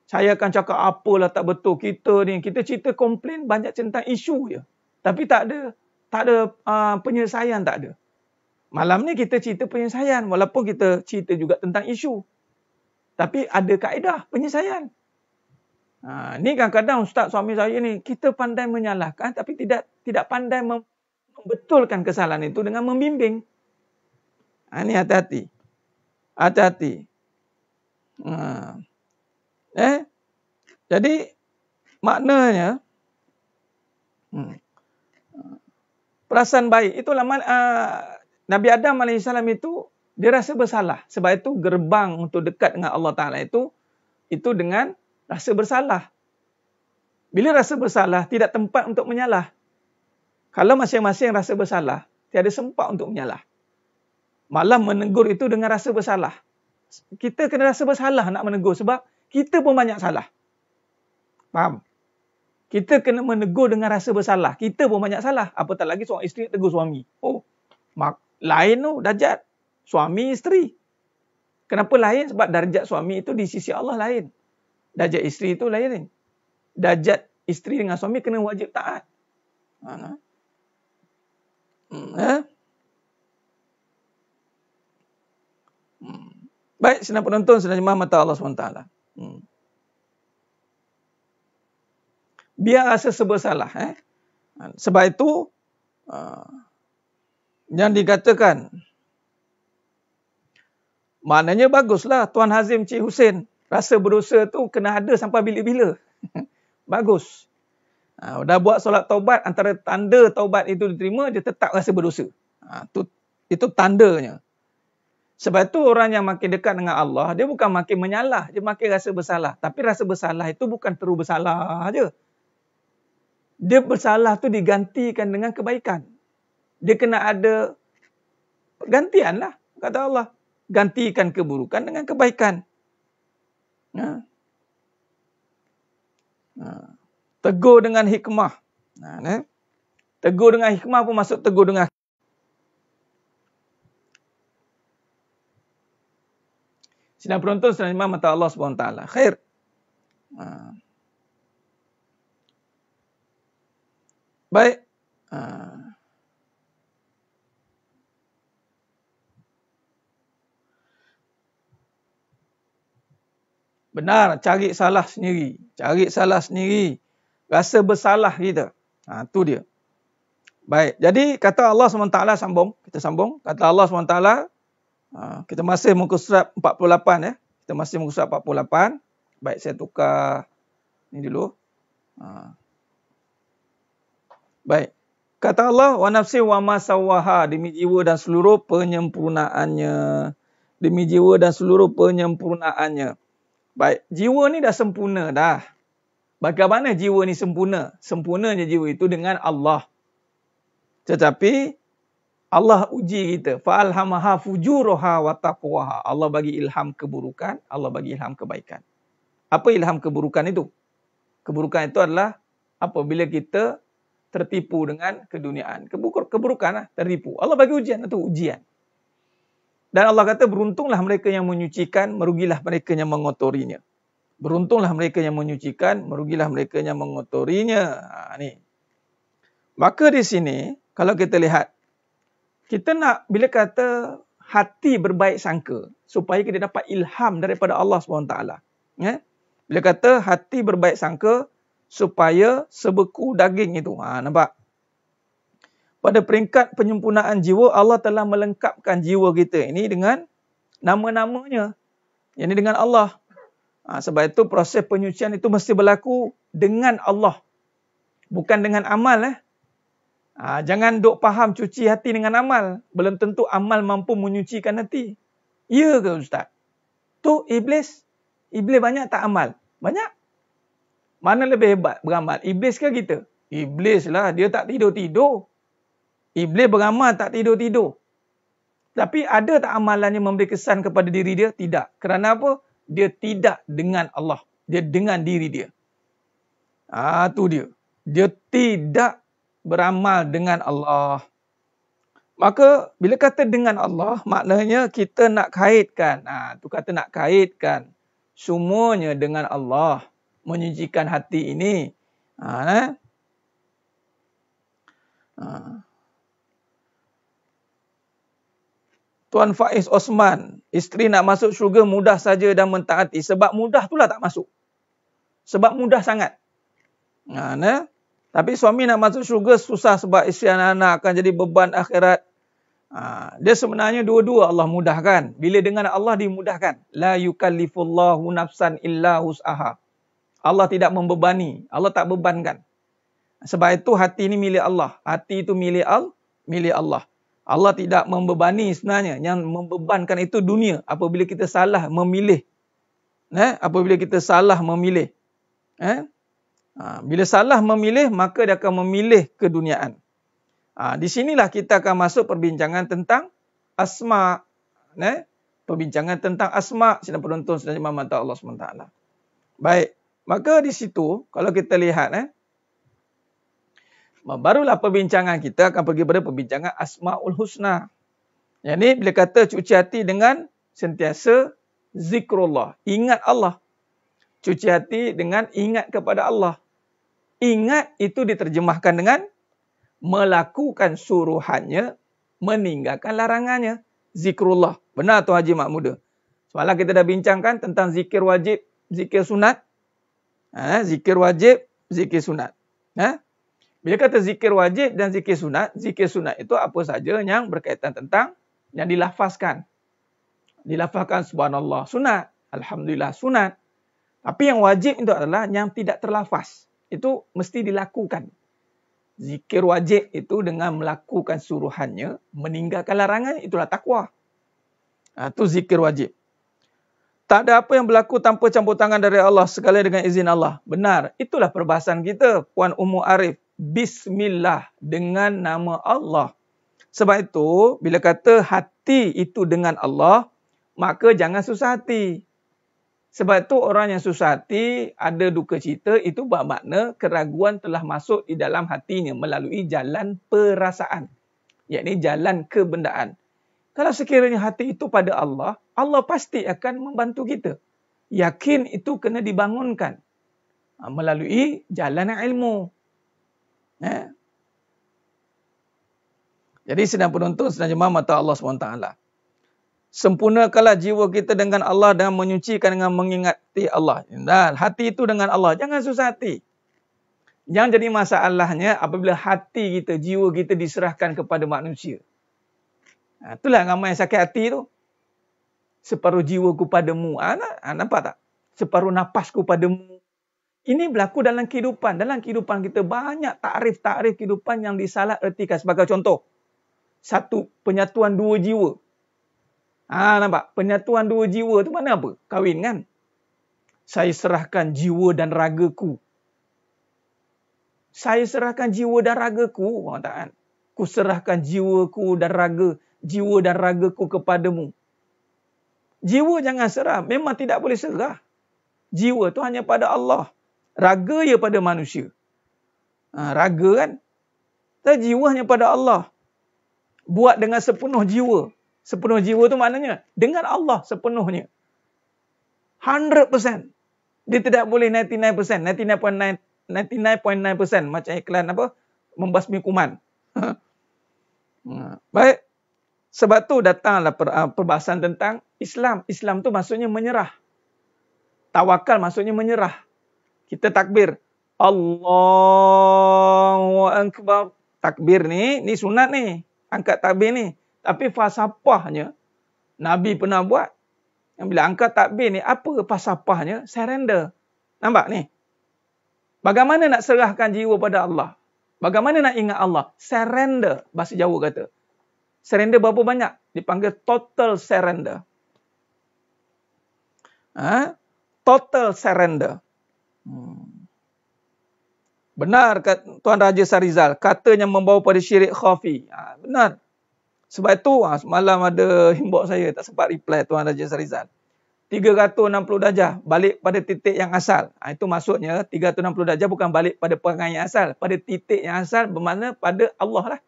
Saya akan cakap apalah tak betul. Kita cerita komplain banyak tentang isu je. Tapi tak ada penyelesaian, tak ada. Malam ni kita cerita penyelesaian walaupun kita cerita juga tentang isu. Tapi ada kaedah penyelesaian. Ni kadang-kadang ustaz suami saya ni kita pandai menyalahkan tapi tidak pandai membetulkan kesalahan itu dengan membimbing. Ni hati-hati. Hati-hati. Jadi maknanya perasaan baik itulah Nabi Adam AS itu dia rasa bersalah. Sebab itu gerbang untuk dekat dengan Allah Ta'ala itu dengan rasa bersalah. Bila rasa bersalah, tidak tempat untuk menyalah. Kalau masing-masing rasa bersalah, tiada sempat untuk menyalah. Malah menegur itu dengan rasa bersalah. Kita kena rasa bersalah nak menegur sebab kita pun banyak salah. Faham? Kita kena menegur dengan rasa bersalah. Kita pun banyak salah. Apatah lagi seorang isteri tegur suami. Lain tu, dajat. Suami, isteri. Kenapa lain? Sebab darjat suami itu di sisi Allah lain. Darjat isteri itu lain. Darjat isteri dengan suami kena wajib taat. Baik, senang penonton, senang jemaah mata Allah SWT. Biar rasa serba salah. Sebab itu, yang dikatakan, maknanya baguslah Tuan Hazim Cik Hussein. Rasa berdosa tu kena ada sampai bila-bila. Bagus. Dah buat solat taubat, antara tanda taubat itu diterima, dia tetap rasa berdosa. Itu tandanya. Sebab itu orang yang makin dekat dengan Allah, dia bukan makin menyalah, dia makin rasa bersalah. Tapi rasa bersalah itu bukan terus bersalah aja. Dia bersalah tu digantikan dengan kebaikan. Dia kena ada pergantian lah, kata Allah. Gantikan keburukan dengan kebaikan. Tegur dengan hikmah. Tegur dengan hikmah pun masuk tegur dengan sidang penonton sedang imam mata Allah SWT. Khair. Baik. Benar, cari salah sendiri. Cari salah sendiri. Rasa bersalah kita. Tu dia. Baik, jadi kata Allah SWT sambung. Kita sambung. Kata Allah SWT, kita masih muka surat 48 ya. Kita masih muka surat 48. Baik, saya tukar ni dulu. Baik. Kata Allah, wa nafsi wa ma sawwaha, demi jiwa dan seluruh penyempurnaannya. Demi jiwa dan seluruh penyempurnaannya. Baik, jiwa ni dah sempurna dah. Bagaimana jiwa ni sempurna? Sempurnanya jiwa itu dengan Allah. Tetapi Allah uji kita. Fa'alhamaha fujuraha wa taqwaha. Allah bagi ilham keburukan, Allah bagi ilham kebaikan. Apa ilham keburukan itu? Keburukan itu adalah apabila kita tertipu dengan keduniaan. Keburukan lah, tertipu. Allah bagi ujian, itu ujian. Dan Allah kata, beruntunglah mereka yang menyucikan, merugilah mereka yang mengotorinya. Beruntunglah mereka yang menyucikan, merugilah mereka yang mengotorinya. Ni. Maka di sini, kalau kita lihat, kita nak, bila kata hati berbaik sangka, supaya kita dapat ilham daripada Allah SWT. Bila kata hati berbaik sangka, supaya sebeku daging itu. Nampak? Pada peringkat penyempurnaan jiwa, Allah telah melengkapkan jiwa kita ini dengan nama-namanya. Yang ini dengan Allah. Sebab itu proses penyucian itu mesti berlaku dengan Allah. Bukan dengan amal. Jangan duk faham cuci hati dengan amal. Belum tentu amal mampu menyucikan hati. Ya ke Ustaz? Tu Iblis. Iblis banyak tak amal? Banyak. Mana lebih hebat beramal? Iblis ke kita? Iblis lah. Dia tak tidur-tidur. Iblis beramal tak tidur-tidur. Tapi ada tak amalan yang memberi kesan kepada diri dia? Tidak. Kerana apa? Dia tidak dengan Allah. Dia dengan diri dia. Tu dia. Dia tidak beramal dengan Allah. Maka bila kata dengan Allah, maknanya kita nak kaitkan. Tu kata nak kaitkan. Semuanya dengan Allah. Menyucikan hati ini. Tuan Faiz Osman, isteri nak masuk syurga mudah saja dan mentaati. Sebab mudah itulah tak masuk. Sebab mudah sangat. Tapi suami nak masuk syurga susah sebab isteri anak-anak akan jadi beban akhirat. Dia sebenarnya dua-dua Allah mudahkan. Bila dengan Allah dimudahkan. La yukallifullahu nafsan illa wus'aha. Allah tidak membebani. Allah tak bebankan. Sebab itu hati ini milik Allah. Hati itu milik Allah. Allah tidak membebani sebenarnya. Yang membebankan itu dunia. Apabila kita salah memilih. Apabila kita salah memilih. Bila salah memilih, maka dia akan memilih keduniaan. Di sinilah kita akan masuk perbincangan tentang asma. Perbincangan tentang asma. Sedang penonton, sedang imam mata Allah SWT. Baik. Maka di situ, kalau kita lihat, barulah perbincangan kita akan pergi pada perbincangan Asma'ul Husna. Yang ni bila kata cuci hati dengan sentiasa zikrullah. Ingat Allah. Cuci hati dengan ingat kepada Allah. Ingat itu diterjemahkan dengan melakukan suruhannya, meninggalkan larangannya. Zikrullah. Benar Tuan Haji Mak Muda. Semalam kita dah bincangkan tentang zikir wajib, zikir sunat. Zikir wajib, zikir sunat. Bila kata zikir wajib dan zikir sunat itu apa saja yang berkaitan tentang yang dilafazkan. Dilafazkan subhanallah sunat, alhamdulillah sunat. Tapi yang wajib itu adalah yang tidak terlafaz. Itu mesti dilakukan. Zikir wajib itu dengan melakukan suruhannya, meninggalkan larangan, itulah takwa. Itu zikir wajib. Tak ada apa yang berlaku tanpa campur tangan dari Allah, segala dengan izin Allah. Benar, itulah perbahasan kita, Puan Ummu Arif. Bismillah, dengan nama Allah. Sebab itu, bila kata hati itu dengan Allah, maka jangan susah hati. Sebab itu orang yang susah hati, ada duka cita, itu bermakna keraguan telah masuk di dalam hatinya melalui jalan perasaan. Iaitu jalan kebendaan. Kalau sekiranya hati itu pada Allah, Allah pasti akan membantu kita. Yakin itu kena dibangunkan melalui jalan ilmu. Jadi sedang penonton, sedang jemaah mata Allah SWT. Sempurnakanlah jiwa kita dengan Allah dan menyucikan dengan mengingati Allah. Dan hati itu dengan Allah. Jangan susah hati. Yang jadi masalahnya apabila hati kita, jiwa kita diserahkan kepada manusia. Itulah ramai yang sakit hati tu. Separuh jiwaku padamu. Nampak tak? Separuh napasku padamu. Ini berlaku dalam kehidupan. Dalam kehidupan kita banyak takrif-takrif kehidupan yang disalah ertikan. Sebagai contoh. Satu, penyatuan dua jiwa. Nampak? Penyatuan dua jiwa tu mana apa? Kahwin kan? Saya serahkan jiwa dan ragaku. Saya serahkan jiwa dan ragaku. Ku serahkan jiwaku dan ragaku kepadamu. Jiwa jangan serah. Memang tidak boleh serah. Jiwa tu hanya pada Allah. Raga ya pada manusia. Raga kan? Tapi jiwa hanya pada Allah. Buat dengan sepenuh jiwa. Sepenuh jiwa tu maknanya dengan Allah sepenuhnya. 100%. Dia tidak boleh 99%. 99.9% macam iklan apa? Membasmi kuman. Baik. Sebab tu datanglah perbahasan tentang Islam. Islam tu maksudnya menyerah. Tawakal maksudnya menyerah. Kita takbir. Allahu Akbar. Takbir ni sunat ni. Angkat takbir ni. Tapi falsafahnya, Nabi pernah buat. Yang bila angkat takbir ni, apa falsafahnya? Surrender. Nampak ni? Bagaimana nak serahkan jiwa pada Allah? Bagaimana nak ingat Allah? Surrender. Bahasa Jawa kata. Surrender berapa banyak? Dipanggil total surrender. Total surrender. Benar Tuan Raja Sarizal. Katanya membawa pada syirik khafi. Benar. Sebab itu semalam ada inbox saya. Tak sempat reply Tuan Raja Sarizal. 360 darjah. Balik pada titik yang asal. Itu maksudnya 360 darjah bukan balik pada perangai yang asal. Pada titik yang asal bermakna pada Allah lah.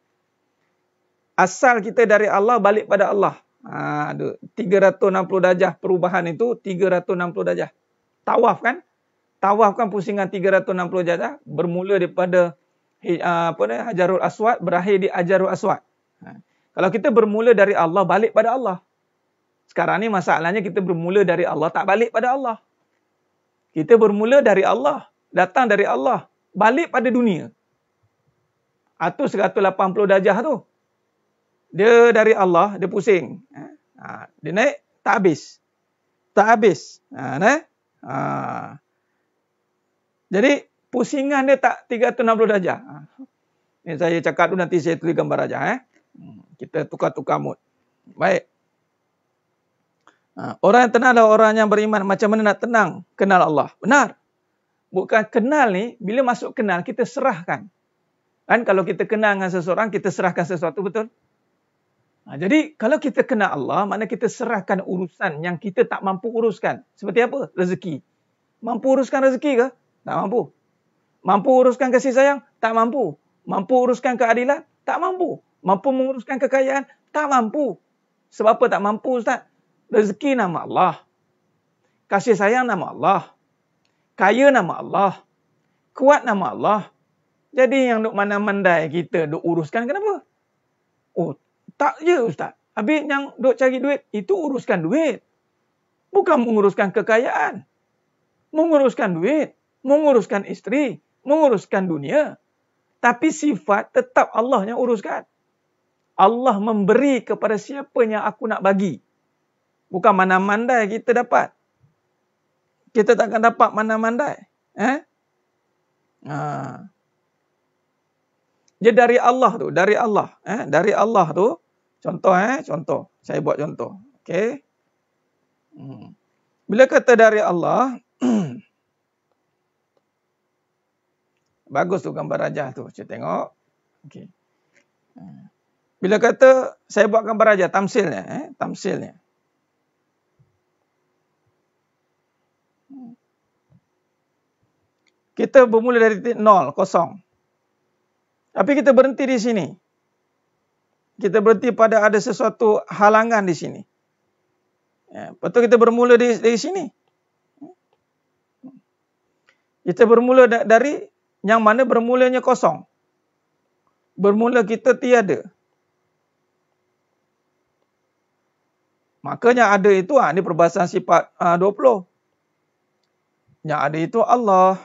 Asal kita dari Allah, balik pada Allah. 360 darjah perubahan itu 360 darjah. Tawaf kan? Tawaf kan pusingan 360 darjah. Bermula daripada Hajarul Aswad, berakhir di Hajarul Aswad. Kalau kita bermula dari Allah, balik pada Allah. Sekarang ni masalahnya kita bermula dari Allah, tak balik pada Allah. Kita bermula dari Allah, datang dari Allah, balik pada dunia. Itu 180 darjah tu. Dia dari Allah, dia pusing. Dia naik, tak habis. Tak habis. Jadi, pusingan dia tak 360 darjah. Ini saya cakap tu, nanti saya tulis gambar aja. Kita tukar-tukar mood. Baik. Orang yang tenang adalah orang yang beriman. Macam mana nak tenang? Kenal Allah. Benar. Bukan kenal ni, bila masuk kenal, kita serahkan. Kan kalau kita kenal dengan seseorang, kita serahkan sesuatu, betul? Jadi, kalau kita kenal Allah, maknanya kita serahkan urusan yang kita tak mampu uruskan. Seperti apa? Rezeki. Mampu uruskan rezeki ke? Tak mampu. Mampu uruskan kasih sayang? Tak mampu. Mampu uruskan keadilan? Tak mampu. Mampu menguruskan kekayaan? Tak mampu. Sebab apa tak mampu Ustaz? Rezeki nama Allah. Kasih sayang nama Allah. Kaya nama Allah. Kuat nama Allah. Jadi yang duk mandai kita duk uruskan kenapa? Oh, tak je Ustaz. Habis yang duk cari duit, itu uruskan duit. Bukan menguruskan kekayaan. Menguruskan duit. Menguruskan isteri. Menguruskan dunia. Tapi sifat tetap Allah yang uruskan. Allah memberi kepada siapa yang aku nak bagi. Bukan mana-mandai kita dapat. Kita takkan dapat mana-mandai. Dia dari Allah tu. Dari Allah. Dari Allah tu. Contoh. Contoh. Saya buat contoh. Okey. Bila kata dari Allah. Bagus tu gambar rajah tu. Saya tengok. Okey. Bila kata saya buat gambar rajah. Tamsilnya. Tamsilnya. Kita bermula dari titik nol, kosong. Tapi kita berhenti di sini. Kita berhenti pada ada sesuatu halangan di sini. Lepas tu kita bermula dari sini. Kita bermula dari yang mana bermulanya kosong. Bermula kita tiada. Makanya ada itu, ini perbahasan sifat 20. Yang ada itu Allah.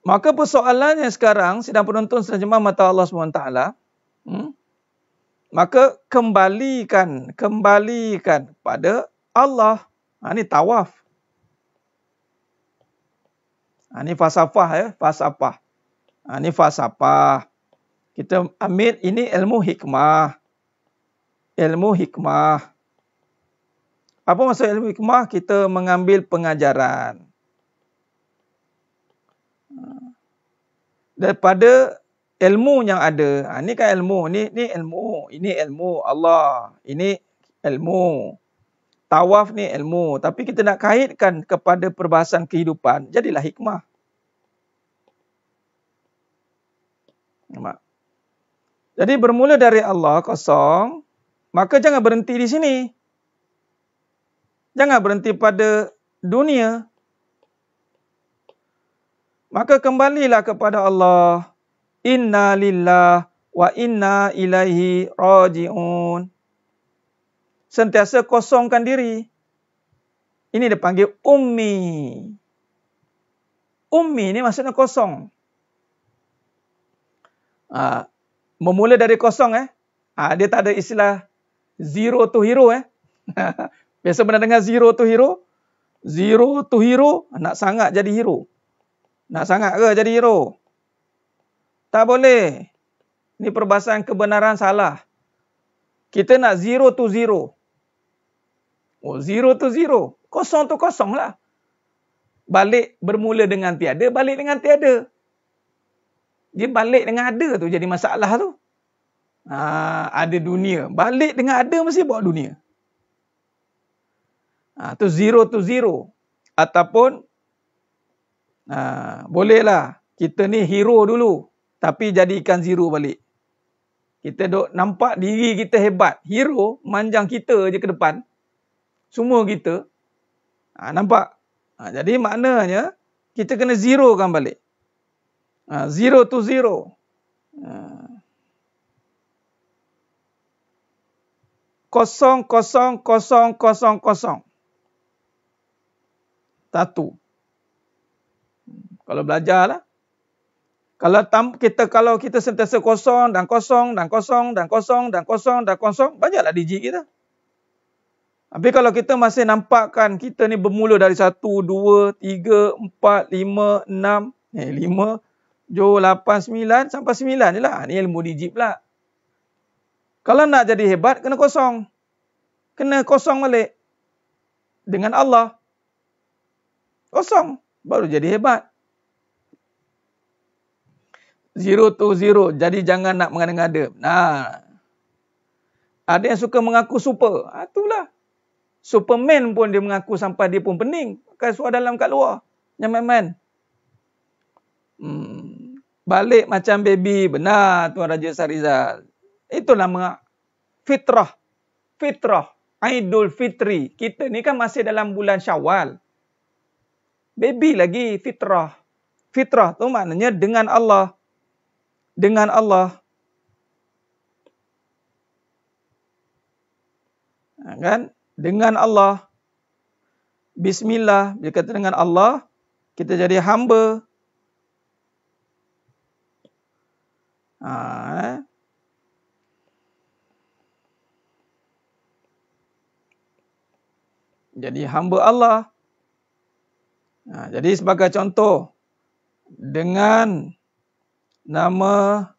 Maka persoalannya sekarang, sedang penonton terjemah mata Allah SWT. Maka kembalikan pada Allah. Ini tawaf. Ini falsafah falsafah. Ini falsafah. Kita ambil ini ilmu hikmah. Ilmu hikmah. Apa maksud ilmu hikmah? Kita mengambil pengajaran. Daripada ilmu yang ada. Ini kan ilmu. Ini ilmu. Ini ilmu Allah. Ini ilmu. Tawaf ni ilmu. Tapi kita nak kaitkan kepada perbahasan kehidupan. Jadilah hikmah. Nampak? Jadi bermula dari Allah kosong. Maka jangan berhenti di sini. Jangan berhenti pada dunia. Maka kembalilah kepada Allah. Inna lillah wa inna ilaihi raji'un. Sentiasa kosongkan diri. Ini dipanggil ummi. Ummi ni maksudnya kosong. Memula dari kosong. Dia tak ada istilah zero to hero. Biasa pernah dengar zero to hero? Zero to hero, nak sangat jadi hero. Nak sangat ke jadi hero? Tak boleh. Ini perbahasan kebenaran salah. Kita nak zero to zero. Oh, zero to zero. Kosong tu kosong lah. Balik bermula dengan tiada, balik dengan tiada. Dia balik dengan ada tu jadi masalah tu. Ada dunia. Balik dengan ada mesti bawa dunia. Tu zero to zero. Ataupun bolehlah kita ni hero dulu tapi jadikan zero balik. Kita duk nampak diri kita hebat. Hero manjang kita je ke depan. Semua kita. Nampak? Jadi maknanya kita kena zero kan balik. Zero to zero. Kosong, kosong, kosong, kosong, kosong. Satu. Kalau belajarlah. Kalau kita sentiasa kosong dan kosong dan kosong dan kosong dan kosong dan kosong, banyaklah digit kita. Tapi kalau kita masih nampakkan kita ni bermula dari 1, 2, 3, 4, 5, 6, 5, 7, 8, 9 sampai 9 je lah. Ni ilmu digit pula. Kalau nak jadi hebat, kena kosong. Kena kosong balik. Dengan Allah. Kosong. Baru jadi hebat. Zero to zero. Jadi jangan nak mengada-ngada. Ada yang suka mengaku super. Itulah. Superman pun dia mengaku sampai dia pun pening. Pakai suara dalam kat luar. Yang main-main. Balik macam baby. Benar Tuan Raja Sarizal. Itulah fitrah. Fitrah. Aidul Fitri. Kita ni kan masih dalam bulan Syawal. Baby lagi fitrah. Fitrah tu maknanya dengan Allah. Dengan Allah. Kan? Dengan Allah. Bismillah. Bila kata dengan Allah, kita jadi hamba. Jadi hamba Allah. Jadi sebagai contoh, dengan nama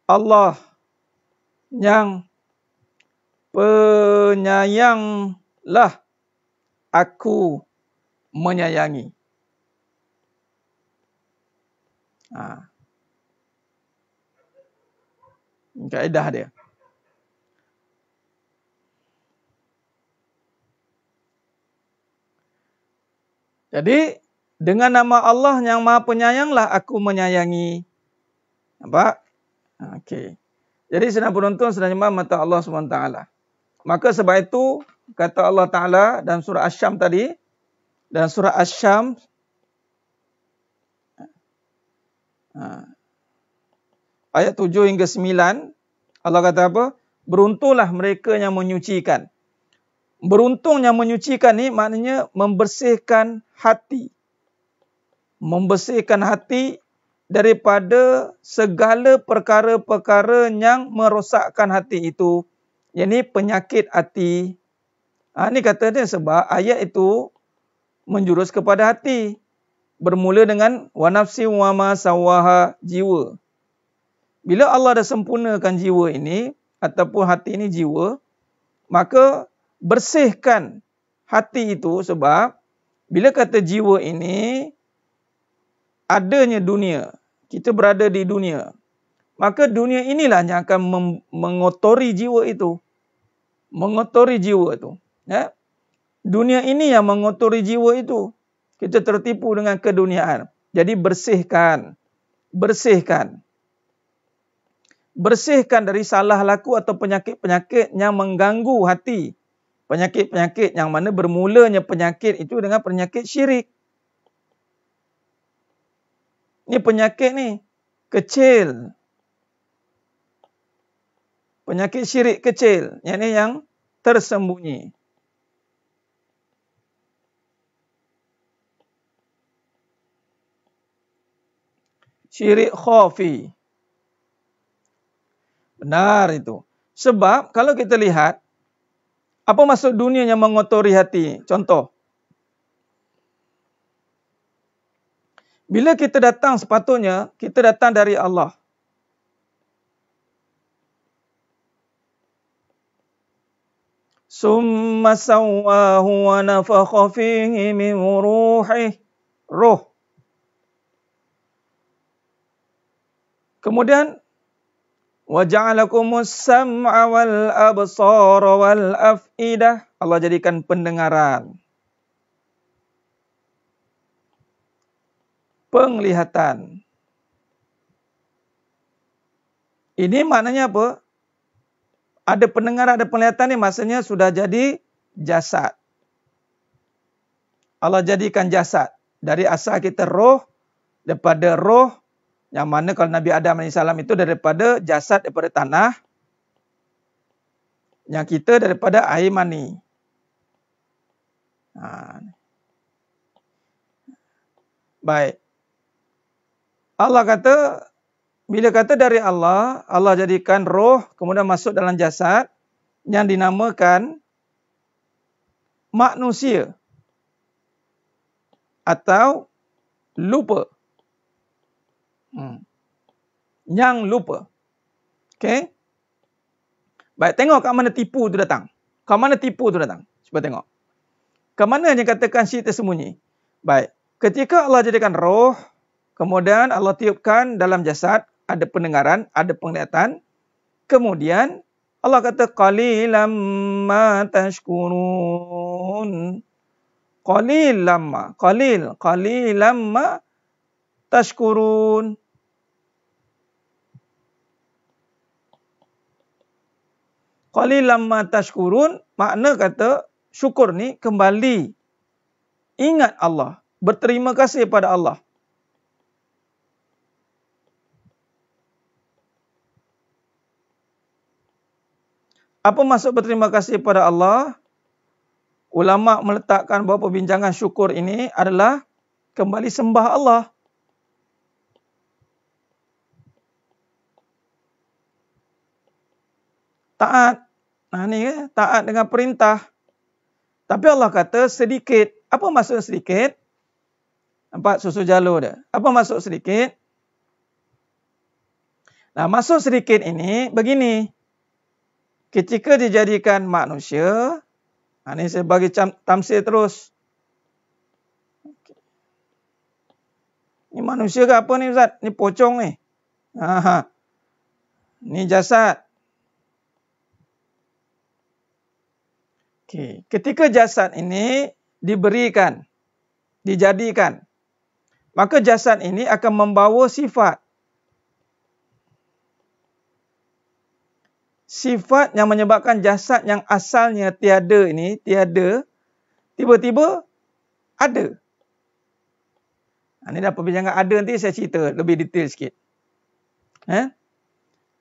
Allah yang penyayanglah aku menyayangi. Kaedah dia. Jadi, dengan nama Allah yang Maha Penyayanglah aku menyayangi. Nampak? Okey. Jadi, sedang penonton, sedang jemaah mata Allah SWT. Maka sebab itu, kata Allah Ta'ala dalam surah Asy-Syams tadi, dalam surah Asy-Syams, ayat 7 hingga 9, Allah kata apa? Beruntunglah mereka yang menyucikan. Beruntung yang menyucikan ni maknanya membersihkan hati. Membersihkan hati daripada segala perkara-perkara yang merosakkan hati itu. Yang ni penyakit hati. Ini kata dia sebab ayat itu menjurus kepada hati. Bermula dengan wa nafsi wa ma sawaha, jiwa. Bila Allah dah sempurnakan jiwa ini, ataupun hati ini jiwa, maka bersihkan hati itu sebab bila kata jiwa ini adanya dunia, kita berada di dunia, maka dunia inilah yang akan mengotori jiwa itu. Mengotori jiwa itu. Ya? Dunia ini yang mengotori jiwa itu. Kita tertipu dengan keduniaan. Jadi bersihkan. Bersihkan. Bersihkan dari salah laku atau penyakit-penyakit yang mengganggu hati. Penyakit-penyakit yang mana bermulanya penyakit itu dengan penyakit syirik. Ini penyakit ni kecil. Penyakit syirik kecil. Yang ni yang tersembunyi. Syirik khafi. Benar itu. Sebab kalau kita lihat, apa maksud dunia yang mengotori hati? Contoh. Bila kita datang sepatutnya, kita datang dari Allah. Summa sawwahu wa nafakha fihi min ruhih. Roh. Kemudian, وَجَعَلَكُمُ السَّمْعَ وَالْأَبْصَارَ وَالْأَفْئِدَةَ. Allah jadikan pendengaran, penglihatan. Ini maknanya apa? Ada pendengaran, ada penglihatan ni maksudnya sudah jadi jasad. Allah jadikan jasad. Dari asal kita roh, daripada roh, yang mana kalau Nabi Adam AS itu daripada jasad, daripada tanah. Yang kita daripada air mani. Baik. Allah kata, bila kata dari Allah, Allah jadikan roh, kemudian masuk dalam jasad, yang dinamakan manusia. Atau lupa. Yang lupa. Okey. Baik, tengok kat mana tipu tu datang. Kat mana tipu tu datang. Cuba tengok. Kat mana yang katakan syirik tersembunyi. Baik. Ketika Allah jadikan roh, kemudian Allah tiupkan dalam jasad, ada pendengaran, ada penglihatan. Kemudian Allah kata qalilam ma tashkurun. Qalilam ma, qalilam ma tashkurun. Qalilan ma tashkurun, makna kata syukur ni kembali ingat Allah, berterima kasih pada Allah. Apa maksud berterima kasih pada Allah? Ulama meletakkan bahawa perbincangan syukur ini adalah kembali sembah Allah. Taat. Ni taat dengan perintah. Tapi Allah kata sedikit. Apa maksud sedikit? Nampak susu jalur dia. Apa maksud sedikit? Nah, maksud sedikit ini begini. Ketika dijadikan manusia, ini saya bagi tamsil terus. Ini manusia ke apa ni Ustaz? Ni pocong ni. Ni jasad. Okay. Ketika jasad ini diberikan, dijadikan, maka jasad ini akan membawa sifat. Sifat yang menyebabkan jasad yang asalnya tiada ini, tiada, tiba-tiba ada. Ini dah perbincangan ada, nanti saya cerita lebih detail sikit.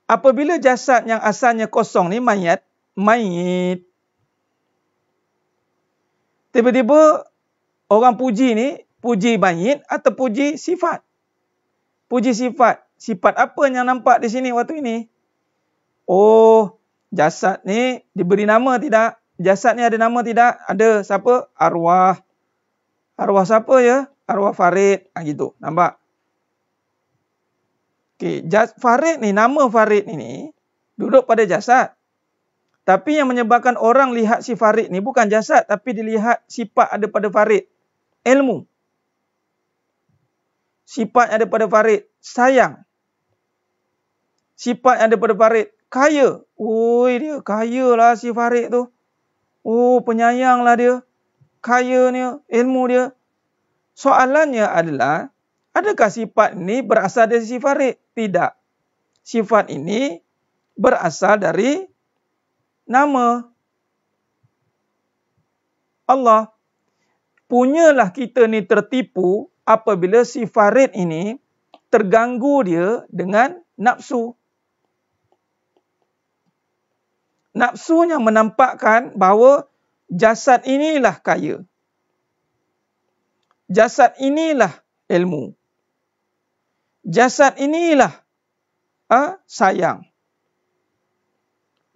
Apabila jasad yang asalnya kosong ni, mayat, tiba-tiba orang puji ni, puji mayit atau puji sifat. Puji sifat. Sifat apa yang nampak di sini waktu ini? Oh, jasad ni diberi nama tidak? Jasad ni ada nama tidak? Ada. Siapa? Arwah. Arwah siapa ya? Arwah Farid. Gitu. Nampak? Okey, Farid ni, nama Farid ini duduk pada jasad. Tapi yang menyebabkan orang lihat si Farid ni bukan jasad, tapi dilihat sifat ada pada Farid. Ilmu. Sifat yang ada pada Farid. Sayang. Sifat yang ada pada Farid. Kaya. Oi, dia kaya lah si Farid tu. Oh, penyayang lah dia. Kaya ni, ilmu dia. Soalannya adalah, adakah sifat ini berasal dari si Farid? Tidak. Sifat ini berasal dari nama Allah. Punyalah kita ni tertipu apabila si Farid ini terganggu dia dengan nafsu. Nafsu yang menampakkan bahawa jasad inilah kaya. Jasad inilah ilmu. Jasad inilah sayang.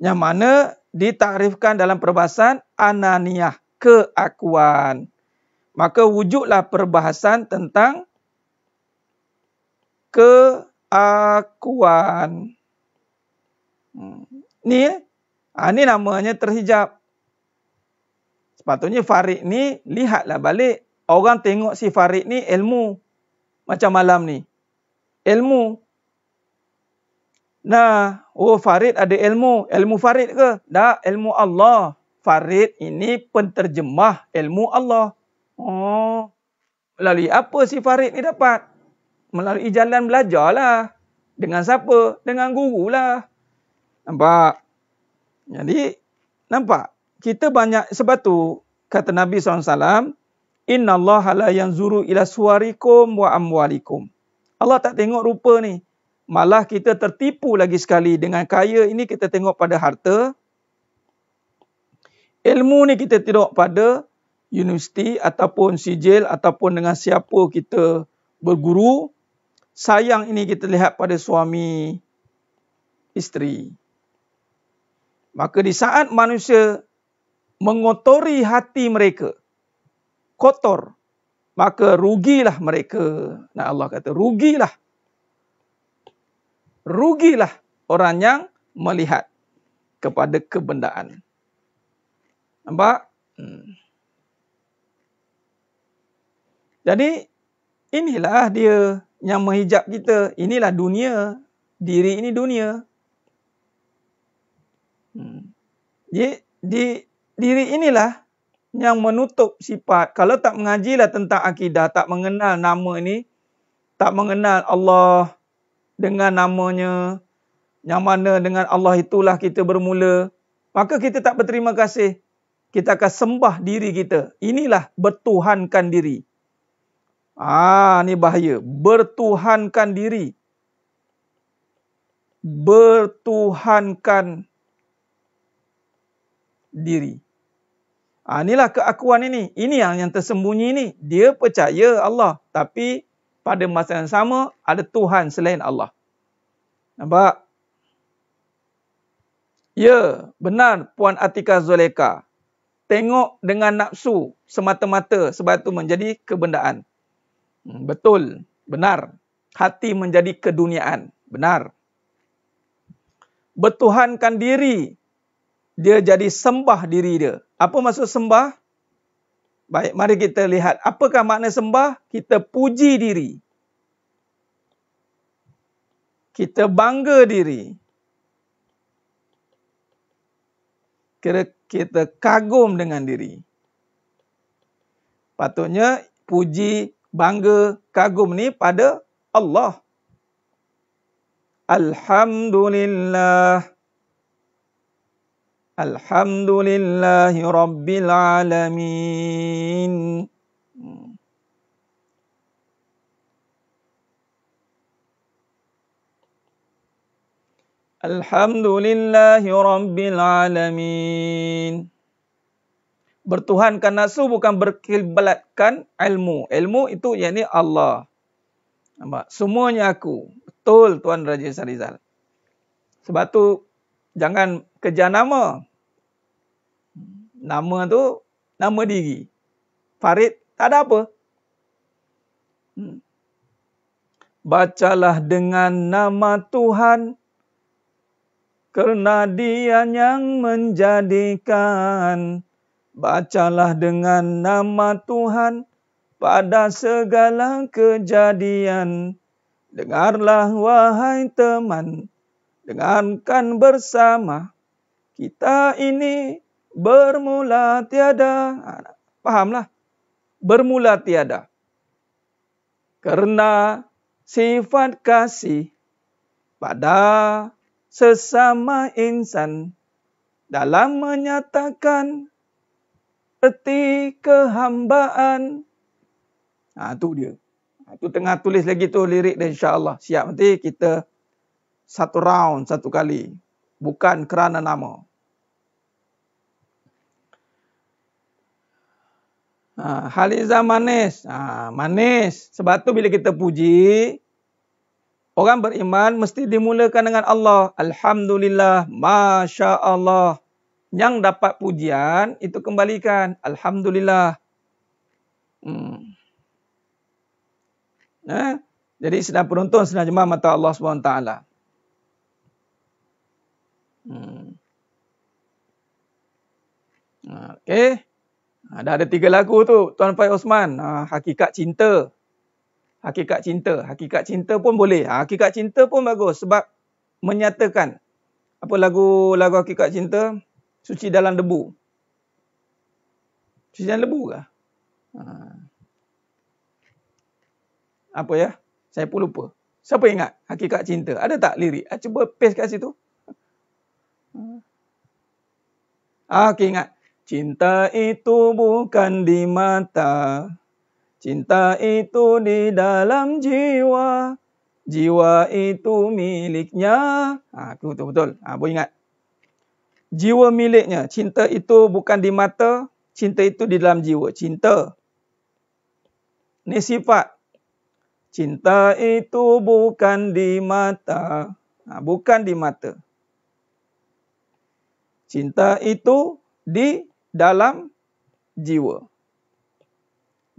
Yang mana ditakrifkan dalam perbahasan ananiyah, keakuan. Maka wujudlah perbahasan tentang keakuan. Ni namanya terhijab. Sepatutnya Farid ni lihatlah balik. Orang tengok si Farid ni ilmu. Macam malam ni. Ilmu. Nah, oh Farid ada ilmu. Ilmu Farid ke? Tak, ilmu Allah. Farid ini penterjemah ilmu Allah. Oh, melalui apa si Farid ni dapat? Melalui jalan belajar lah. Dengan siapa? Dengan guru lah. Nampak? Jadi, nampak? Kita banyak, sebab tu kata Nabi SAW, Inna Allah la yanzuru ila suwarikum wa amwalikum. Allah tak tengok rupa ni. Malah kita tertipu lagi sekali. Dengan kaya ini kita tengok pada harta. Ilmu ni kita tengok pada universiti ataupun sijil ataupun dengan siapa kita berguru. Sayang ini kita lihat pada suami, isteri. Maka di saat manusia mengotori hati mereka, kotor, maka rugilah mereka. Nah, Allah kata rugilah. Rugilah orang yang melihat kepada kebendaan. Nampak? Jadi, inilah dia yang menghijab kita. Inilah dunia. Diri ini dunia. Diri inilah yang menutup sifat. Kalau tak mengajilah tentang akidah, tak mengenal nama ini, tak mengenal Allah dengan namanya, yang mana dengan Allah itulah kita bermula. maka kita tak berterima kasih. Kita akan sembah diri kita. Inilah bertuhankan diri. Ni bahaya. Bertuhankan diri. Bertuhankan diri. Inilah keakuan ini. Ini yang tersembunyi ini. Dia percaya Allah. Tapi pada masa yang sama, ada Tuhan selain Allah. Nampak? Ya, benar Puan Atika Zuleka. Tengok dengan nafsu semata-mata sebab itu menjadi kebendaan. Betul, benar. Hati menjadi keduniaan. Benar. Bertuhankan diri. Dia jadi sembah diri dia. Apa maksud sembah? Baik, mari kita lihat. Apakah makna sembah? Kita puji diri. Kita bangga diri. Kita kagum dengan diri. Patutnya puji, bangga, kagum ni pada Allah. Alhamdulillah. Alhamdulillahi Rabbil Alamin. Alhamdulillahi Rabbil Alamin. Bertuhankan nafsu bukan berkiblatkan ilmu. Ilmu itu yakni Allah. Nampak? Semuanya aku. Betul Tuan Raja Sarizal. Sebab tu jangan kejar nama. Nama tu nama diri. Farid tak ada apa. Bacalah dengan nama Tuhan. Kerana Dia yang menjadikan. Bacalah dengan nama Tuhan pada segala kejadian. Dengarlah wahai teman, dengarkan bersama. Kita ini bermula tiada. Fahamlah? Bermula tiada. Kerana sifat kasih pada sesama insan dalam menyatakan erti kehambaan. Itu dia. Itu tengah tulis lagi tu lirik dia insya-Allah. Siap nanti kita satu round, satu kali. Bukan kerana nama. Halizah manis. Manis. Sebab tu bila kita puji, orang beriman mesti dimulakan dengan Allah. Alhamdulillah. Masya Allah. Yang dapat pujian, itu kembalikan. Alhamdulillah. Jadi sedang penonton, sedang jemaah mata Allah SWT. Okey. Dah ada 3 lagu tu. Tuan Faiz Osman. Hakikat Cinta. Hakikat Cinta. Hakikat Cinta pun boleh. Hakikat Cinta pun bagus. Sebab menyatakan. Apa lagu Hakikat Cinta? Suci dalam debu. Suci dalam debu ke? Apa ya? Saya pun lupa. Siapa ingat Hakikat Cinta? Ada tak lirik? Cuba paste kat situ. Okey, ingat. Cinta itu bukan di mata. Cinta itu di dalam jiwa. Jiwa itu miliknya. Betul. Boleh ingat. Jiwa miliknya. Cinta itu bukan di mata. Cinta itu di dalam jiwa. Cinta. Ini sifat. Cinta itu bukan di mata. Bukan di mata. Cinta itu di dalam jiwa.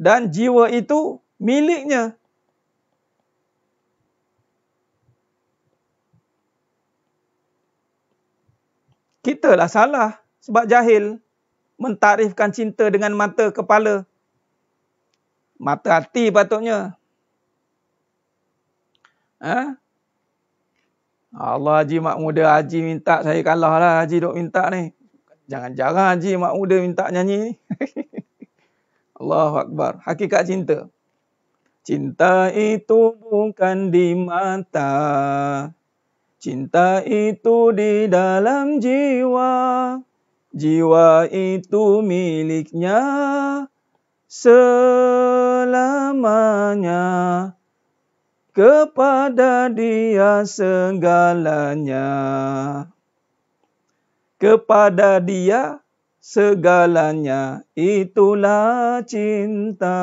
Dan jiwa itu miliknya. Kita lah salah sebab jahil mentarifkan cinta dengan mata kepala. Mata hati patutnya. Allah Haji mak muda, Haji minta saya kalah lah. Haji duk minta ni. Jangan-jangan Haji mak muda minta nyanyi ni. Allahu Akbar. Hakikat cinta. Cinta itu bukan di mata. Cinta itu di dalam jiwa, jiwa itu miliknya selamanya. Kepada dia segalanya. Kepada dia segalanya. Itulah cinta.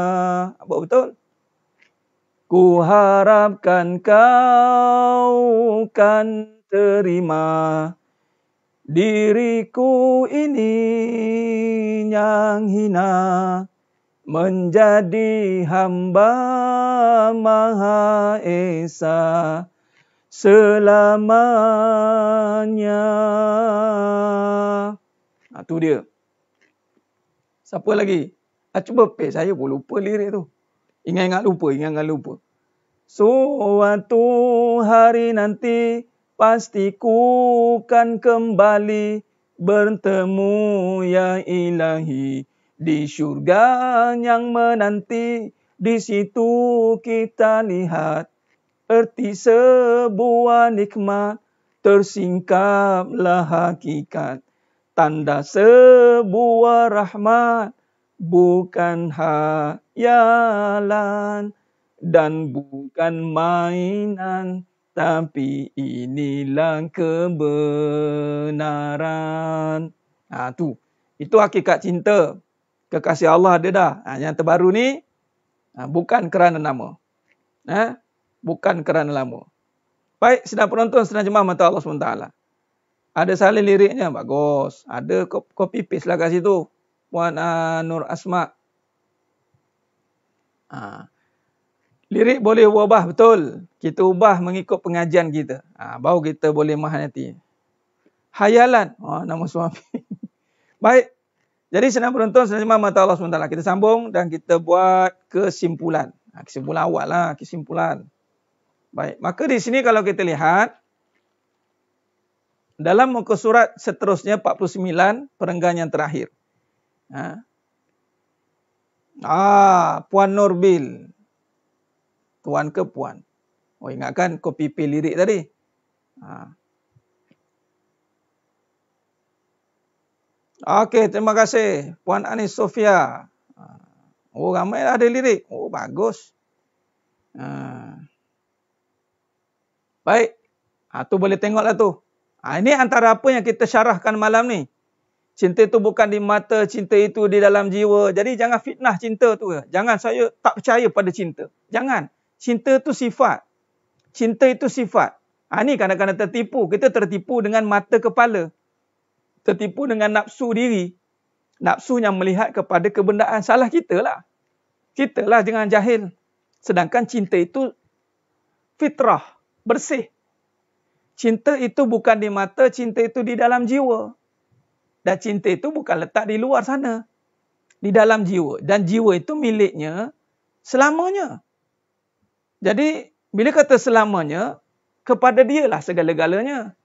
Apa betul? Ku harapkan kau kan terima diriku ini yang hina, menjadi hamba Maha Esa selamanya. Itu dia. Siapa lagi? Cuba pay. Saya pun lupa lirik tu. Ingat-ingat lupa. Suatu hari nanti pasti ku kan kembali bertemu ya ilahi di syurga yang menanti. Di situ kita lihat erti sebuah nikmat, tersingkaplah hakikat, tanda sebuah rahmat, bukan hayalan dan bukan mainan, tapi inilah kebenaran. Itu hakikat cinta. Kekasih Allah ada dah. Yang terbaru ni bukan kerana nama. Bukan kerana nama. Baik, sedang penonton, sedang jemaah mata Allah SWT. Ada salin liriknya, bagus. Ada copy paste lah kat situ. Puan Nur Asma. Lirik boleh ubah, betul. Kita ubah mengikut pengajian kita. Baru kita boleh menghayati. Hayalan. Nama suami. Baik. Jadi senang penonton, senang jemaah mata Allah SWT. Kita sambung dan kita buat kesimpulan. Kesimpulan awal lah. Kesimpulan. Baik. Maka di sini kalau kita lihat. Dalam muka surat seterusnya 49. Perenggan yang terakhir. Puan Nurbil. Tuan ke puan? Ingatkan copy paste lirik tadi. Okey, terima kasih. Puan Anis Sofia. Ramai ada lirik. Bagus. Baik. Tu boleh tengoklah tu. Ini antara apa yang kita syarahkan malam ni. Cinta itu bukan di mata, cinta itu di dalam jiwa. Jadi jangan fitnah cinta tu. Jangan saya tak percaya pada cinta. Jangan. Cinta itu sifat. Cinta itu sifat. Ini kadang-kadang tertipu. Kita tertipu dengan mata kepala. Tertipu dengan nafsu diri. Nafsu yang melihat kepada kebendaan. Salah kita lah. Kita lah jangan jahil. Sedangkan cinta itu fitrah. Bersih. Cinta itu bukan di mata, cinta itu di dalam jiwa. Dan cinta itu bukan letak di luar sana. Di dalam jiwa. Dan jiwa itu miliknya selamanya. Jadi, bila kata selamanya, kepada dialah segala-galanya.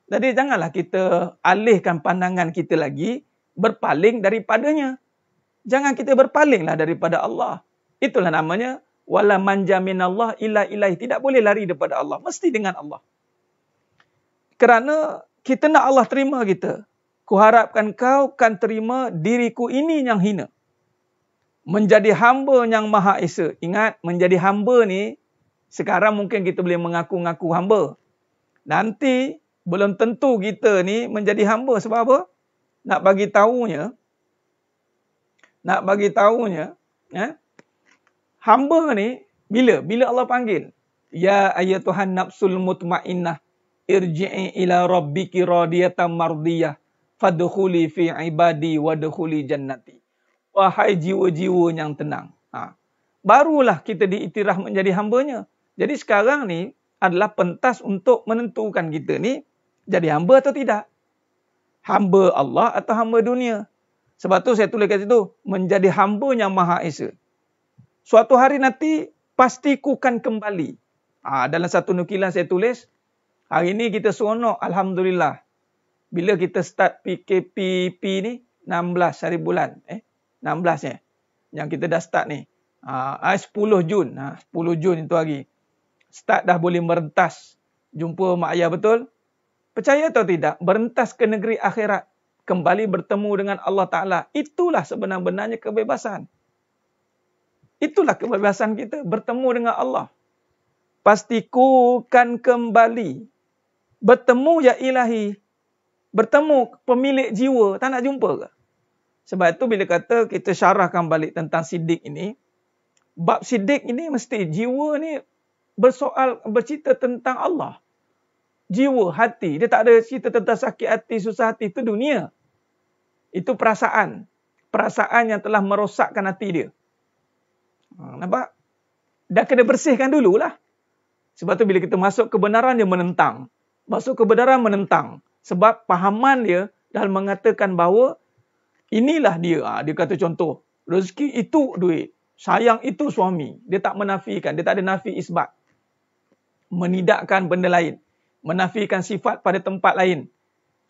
Jadi, janganlah kita alihkan pandangan kita lagi, berpaling daripadanya. Jangan kita berpalinglah daripada Allah. Itulah namanya, wala manja minallah illa ilaih. Tidak boleh lari daripada Allah. Mesti dengan Allah. Kerana kita nak Allah terima kita. Kuharapkan kau kan terima diriku ini yang hina. Menjadi hamba yang Maha Esa. Ingat, menjadi hamba ni, sekarang mungkin kita boleh mengaku-ngaku hamba. Nanti belum tentu kita ni menjadi hamba. Sebab apa? Nak bagi tahunya, hamba ni bila Allah panggil, ya ayyatuhan nafsul mutmainnah irji'i ila rabbiki radiyatan mardiyah fadkhuli fi ibadi wadkhuli jannati. Wahai jiwa-jiwa yang tenang. Barulah kita diiktiraf menjadi hambanya. Jadi sekarang ni adalah pentas untuk menentukan kita ni jadi hamba atau tidak. Hamba Allah atau hamba dunia. Sebab tu saya tulis kat situ, menjadi hamba yang Maha Esa. Suatu hari nanti pasti ku kan kembali. Dalam satu nukilan saya tulis, hari ni kita seronok, alhamdulillah. Bila kita start PKPP ni 16 hari bulan, 16 yang kita dah start ni. 10 Jun, 10 Jun itu hari. Start dah boleh merentas jumpa mak ayah betul. Percaya atau tidak, berentas ke negeri akhirat, kembali bertemu dengan Allah Ta'ala. Itulah sebenar-benarnya kebebasan. Itulah kebebasan kita, bertemu dengan Allah. Pastiku kan kembali. Bertemu ya ilahi. Bertemu pemilik jiwa, tak nak jumpa ke? Sebab itu bila kata kita syarahkan balik tentang sidik ini, bab sidik ini mesti jiwa ni bercerita tentang Allah. Jiwa, hati. Dia tak ada cerita tentang sakit hati, susah hati. Itu dunia. Itu perasaan. Perasaan yang telah merosakkan hati dia. Nampak? Dah kena bersihkan dululah. Sebab tu bila kita masuk kebenaran, dia menentang. Masuk kebenaran menentang. Sebab pahaman dia dah mengatakan bahawa inilah dia. Dia kata contoh. Rezeki itu duit. Sayang itu suami. Dia tak menafikan. Dia tak ada nafi isbat. Menidakkan benda lain. Menafikan sifat pada tempat lain.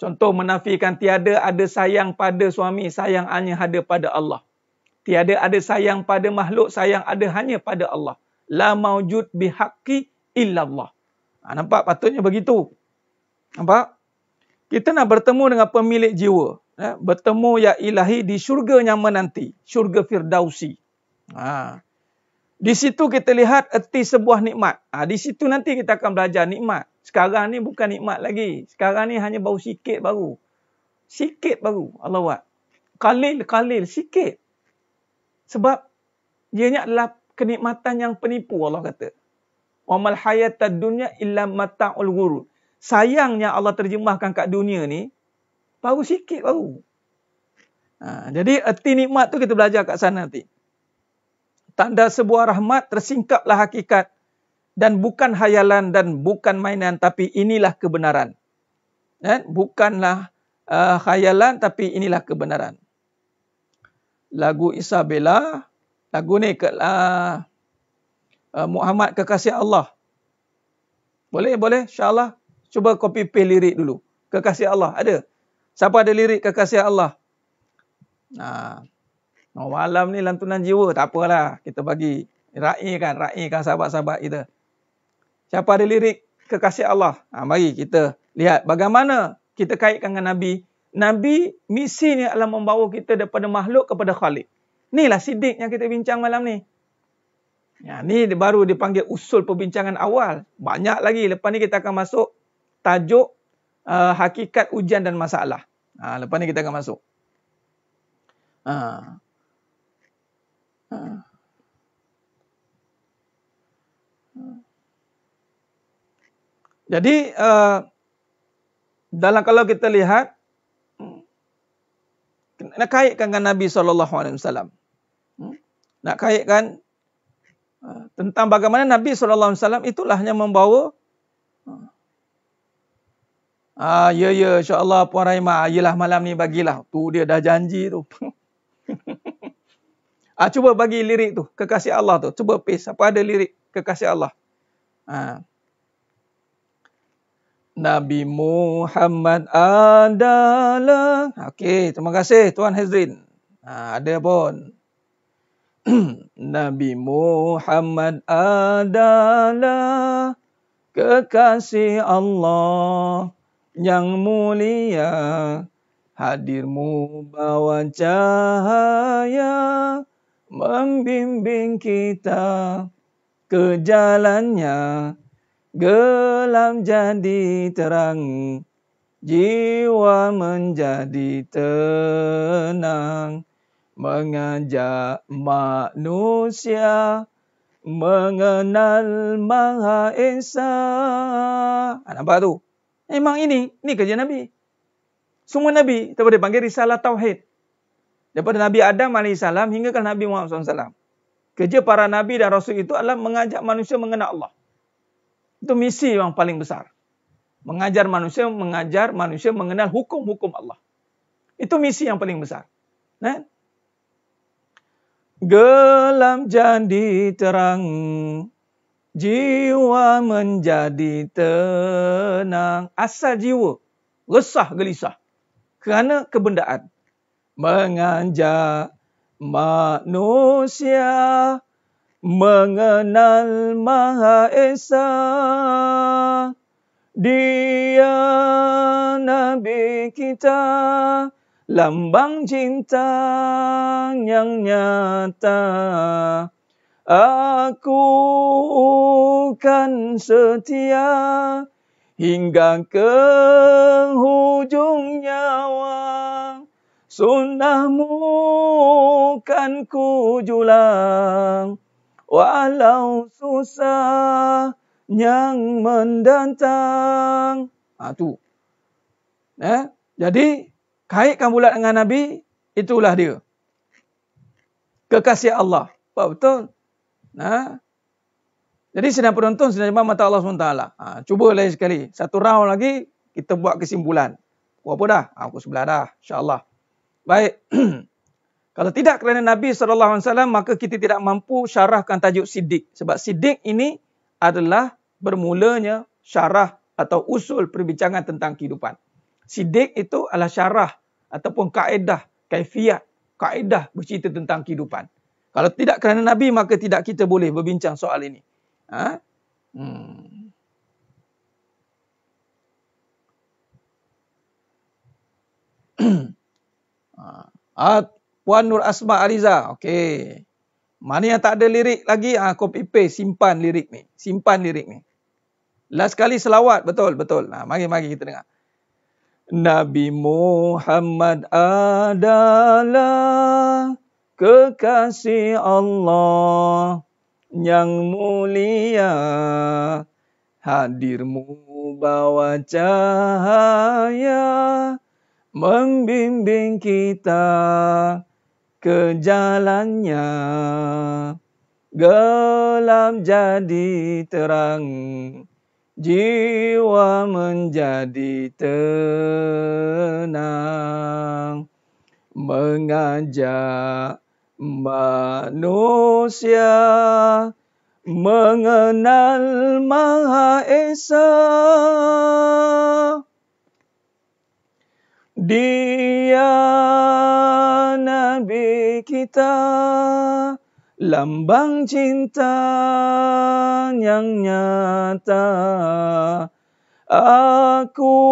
Contoh, menafikan tiada ada sayang pada suami, sayang hanya ada pada Allah. Tiada ada sayang pada makhluk, sayang ada hanya pada Allah. La maujud bihaqqi illallah. Nampak? Patutnya begitu. Nampak? Kita nak bertemu dengan pemilik jiwa. Bertemu ya ilahi di syurga yang menanti. Syurga Firdausi. Di situ kita lihat erti sebuah nikmat. Di situ nanti kita akan belajar nikmat. Sekarang ni bukan nikmat lagi. Sekarang ni hanya bau sikit baru. Sikit baru Allah buat. Kalil, sikit. Sebab ianya adalah kenikmatan yang penipu, Allah kata. Wa mal hayatad dunya illa mata'ul ghurur. Sayangnya Allah terjemahkan kat dunia ni baru sikit baru. Jadi erti nikmat tu kita belajar kat sana nanti. Tanda sebuah rahmat tersingkaplah hakikat dan bukan hayalan dan bukan mainan, tapi inilah kebenaran. Bukanlah khayalan, tapi inilah kebenaran. Lagu Isabella, lagu ni Muhammad Kekasih Allah. Boleh? InsyaAllah. Cuba copy paste lirik dulu. Kekasih Allah, ada? Siapa ada lirik Kekasih Allah? Malam ni lantunan jiwa, tak apalah. Kita bagi raikan sahabat-sahabat kita. Siapa ada lirik Kekasih Allah? Mari kita lihat bagaimana kita kaitkan dengan Nabi. Nabi misinya adalah membawa kita daripada makhluk kepada Khalik. Inilah sidik yang kita bincang malam ni. Ni baru dipanggil usul perbincangan awal. Banyak lagi. Lepas ni kita akan masuk tajuk hakikat ujian dan masalah. Lepas ni kita akan masuk. Jadi dalam kalau kita lihat nak kaitkan dengan Nabi SAW. Nak kaitkan tentang bagaimana Nabi SAW itulah yang membawa ya insya-Allah Puan Rahimah, yelah malam ni bagilah. Tu dia dah janji tu. Cuba bagi lirik tu, Kekasih Allah tu. Cuba paste. Apa ada lirik Kekasih Allah? Nabi Muhammad adalah... Okey, terima kasih Tuan Hazrin. Ada pun. Nabi Muhammad adalah kekasih Allah yang mulia. Hadirmu bawa cahaya, membimbing kita ke jalannya. Gelap jadi terang, jiwa menjadi tenang. Mengajak manusia mengenal Maha Esa. Nampak tu? Memang ini kerja Nabi. Semua Nabi kita boleh panggil risalah Tauhid. Daripada Nabi Adam AS hingga ke Nabi Muhammad SAW. Kerja para Nabi dan Rasul itu adalah mengajak manusia mengenal Allah. Itu misi yang paling besar. Mengajar manusia mengenal hukum-hukum Allah. Itu misi yang paling besar. Gelap jadi terang, jiwa menjadi tenang. Asal jiwa resah gelisah kerana kebendaan. Mengajak manusia mengenal Maha Esa. Dia Nabi kita, lambang cinta yang nyata. Aku kan setia hingga ke hujung nyawa. Sunnahmu kan ku julang, walau susah yang mendatang. Tu. Jadi, kaitkan pula dengan Nabi, itulah dia. Kekasih Allah. Betul? Jadi sedang penonton, sedang jemaah mata Allah SWT. Cuba lain sekali. Satu round lagi, kita buat kesimpulan. Apa dah? Aku sebelah dah. InsyaAllah. Baik. Kalau tidak kerana Nabi SAW, maka kita tidak mampu syarahkan tajuk Siddiq. Sebab Siddiq ini adalah bermulanya syarah atau usul perbincangan tentang kehidupan. Siddiq itu adalah syarah ataupun kaedah, kaifiat, kaedah bercerita tentang kehidupan. Kalau tidak kerana Nabi, maka tidak kita boleh berbincang soal ini. Puan Nur Asma Aliza. Okey. Mana yang tak ada lirik lagi, copy paste, simpan lirik ni. Simpan lirik ni. Last kali selawat, betul. Mari kita dengar. Nabi Muhammad adalah kekasih Allah yang mulia. Hadirmu bawa cahaya, membimbing kita ke jalannya. Gelap jadi terang, jiwa menjadi tenang. Mengajak manusia mengenal Maha Esa. Dia Nabi kita, lambang cinta yang nyata. Aku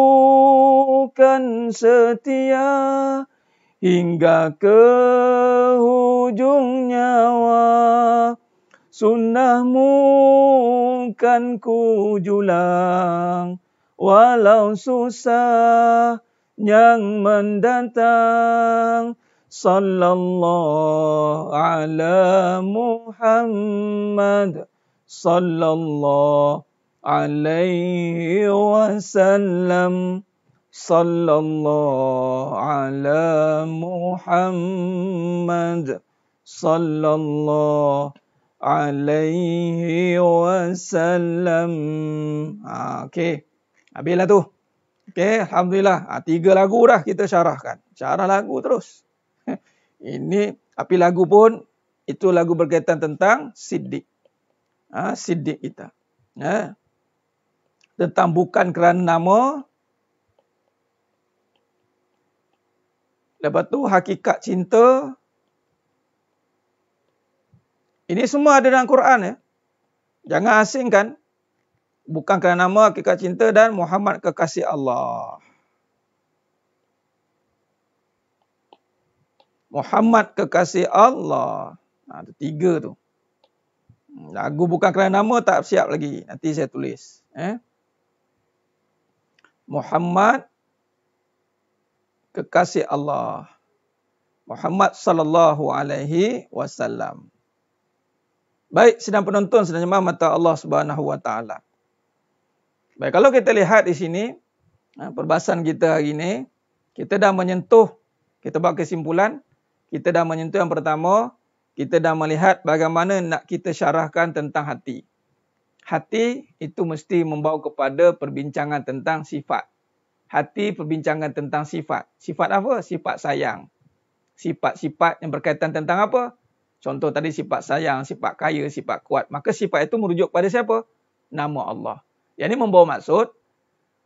kan setia hingga ke hujung nyawa. Sunnahmu kan ku julang, walau susah yang mendatang. Sallallahu ala Muhammad, sallallahu alaihi wasallam. Sallallahu ala Muhammad, sallallahu alaihi wasallam. Okey. Habislah tu. Okey, alhamdulillah. 3 lagu dah kita syarahkan. Syarah lagu terus. Ini api lagu pun itu lagu berkaitan tentang Siddiq. Siddiq kita. Tentang bukan kerana nama. Lepas tu hakikat cinta. Ini semua ada dalam Quran ya. Jangan asingkan. Bukan kerana nama, hakikat cinta dan Muhammad kekasih Allah. Muhammad kekasih Allah. Ada 3 tu. Lagu bukan kerana nama tak siap lagi. Nanti saya tulis. Muhammad kekasih Allah. Muhammad sallallahu alaihi wasallam. Baik, sedang penonton, sedang jemaah mata Allah Subhanahu wa taala. Baik, kalau kita lihat di sini, perbahasan kita hari ini, kita dah menyentuh, kita buat kesimpulan, kita dah menyentuh yang pertama, kita dah melihat bagaimana nak kita syarahkan tentang hati. Hati itu mesti membawa kepada perbincangan tentang sifat. Hati perbincangan tentang sifat. Sifat apa? Sifat sayang. Sifat-sifat yang berkaitan tentang apa? Contoh tadi sifat sayang, sifat kaya, sifat kuat. Maka sifat itu merujuk pada siapa? Nama Allah. Yang ini membawa maksud,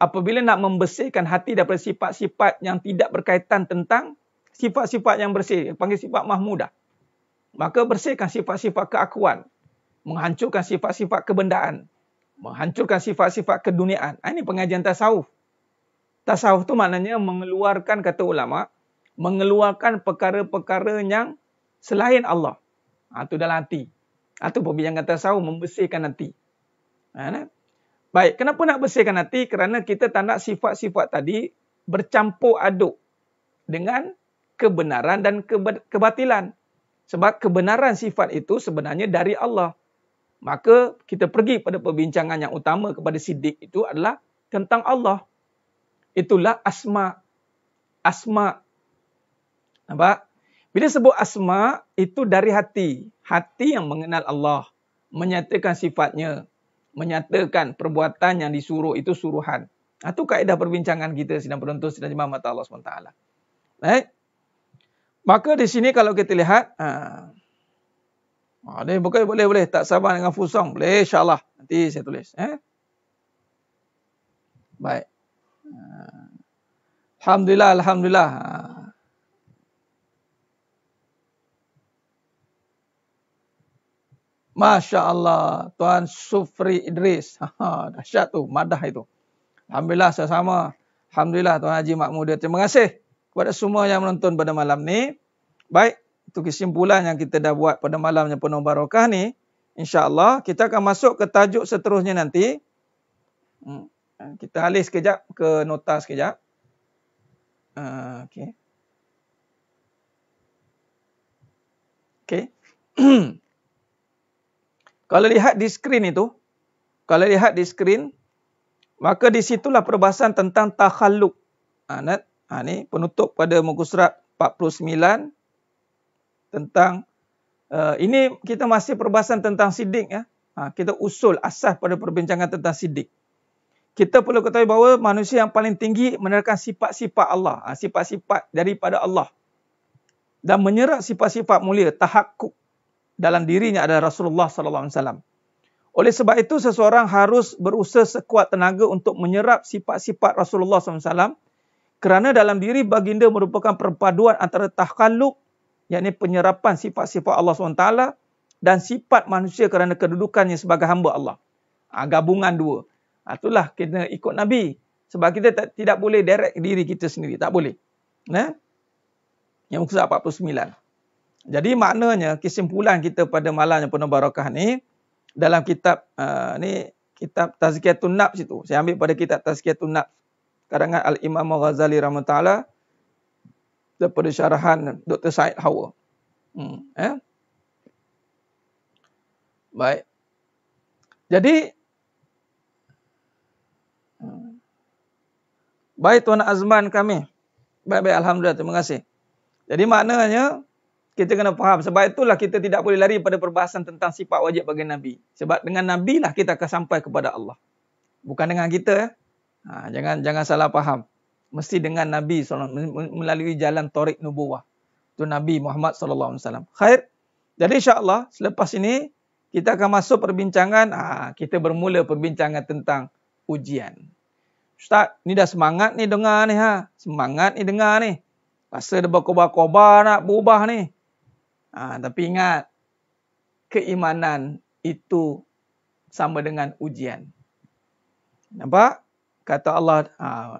apabila nak membersihkan hati daripada sifat-sifat yang tidak berkaitan tentang sifat-sifat yang bersih, panggil sifat mahmudah. Maka bersihkan sifat-sifat keakuan. Menghancurkan sifat-sifat kebendaan. Menghancurkan sifat-sifat keduniaan. Ini pengajian tasawuf. Tasawuf tu maknanya mengeluarkan, kata ulama, mengeluarkan perkara-perkara yang selain Allah. Itu dalam hati. Itu perbincangan tasawuf, membersihkan hati. Baik, kenapa nak bersihkan hati? Kerana kita tak nak sifat-sifat tadi bercampur aduk dengan kebenaran dan kebatilan. Sebab kebenaran sifat itu sebenarnya dari Allah. Maka kita pergi pada perbincangan yang utama kepada Siddiq itu adalah tentang Allah. Itulah asma. Asma. Nampak? Bila sebut asma, itu dari hati. Hati yang mengenal Allah. Menyatakan sifatnya. Menyatakan perbuatan yang disuruh itu suruhan. Itu kaedah perbincangan kita sedang penonton sedang jemaah mata Allah SWT. Baik. Maka di sini kalau kita lihat, ni boleh. Tak sabar dengan fusong. Boleh, insyaAllah. Nanti saya tulis. Baik. Alhamdulillah. Masya Allah. Tuan Sufri Idris. Dahsyat tu. Madah itu. Alhamdulillah sama. Alhamdulillah Tuan Haji Makmuda. Terima kasih kepada semua yang menonton pada malam ni. Baik. Itu kesimpulan yang kita dah buat pada malam yang penuh barakah ni. InsyaAllah kita akan masuk ke tajuk seterusnya nanti. Kita alih sekejap ke nota sekejap. Okey. Kalau lihat di skrin itu, maka di situlah perbahasan tentang takhalluk. Ni penutup pada muka surat 49 tentang ini kita masih perbahasan tentang Siddiq ya. Kita usul asas pada perbincangan tentang Siddiq. Kita perlu ketahui bahawa manusia yang paling tinggi menerangkan sifat-sifat Allah, sifat-sifat daripada Allah. Dan menyerap sifat-sifat mulia, tahakkuk dalam dirinya adalah Rasulullah sallallahu alaihi wasallam. Oleh sebab itu seseorang harus berusaha sekuat tenaga untuk menyerap sifat-sifat Rasulullah sallallahu alaihi wasallam kerana dalam diri baginda merupakan perpaduan antara takhalluk, yakni penyerapan sifat-sifat Allah SWT dan sifat manusia kerana kedudukannya sebagai hamba Allah. Gabungan dua. Itulah kita ikut Nabi. Sebab kita tidak boleh direct diri kita sendiri. Tak boleh. Yang muka surat 49. Jadi maknanya kesimpulan kita pada malam yang penuh barakah ni dalam kitab kitab Tazkiyatun Nafs itu. Saya ambil pada kitab Tazkiyatun Nafs karangan Al-Imam Ghazali rahimahullah daripada syarahan Dr. Said Hawa. Baik. Jadi baik Tuan Azman kami. Baik, alhamdulillah, terima kasih. Jadi maknanya kita kena faham. Sebab itulah kita tidak boleh lari pada perbahasan tentang sifat wajib bagi Nabi. Sebab dengan Nabi lah kita akan sampai kepada Allah. Bukan dengan kita. Jangan salah faham. Mesti dengan Nabi SAW, melalui jalan Tariq Nubuwah. Itu Nabi Muhammad SAW. Khair. Jadi insyaAllah selepas ini kita akan masuk perbincangan. Kita bermula perbincangan tentang ujian. Ustaz, ni dah semangat ni dengar ni. Semangat ni dengar ni. Rasa dia berkobar-kobar nak berubah ni. Tapi ingat, keimanan itu sama dengan ujian. Nampak? Kata Allah,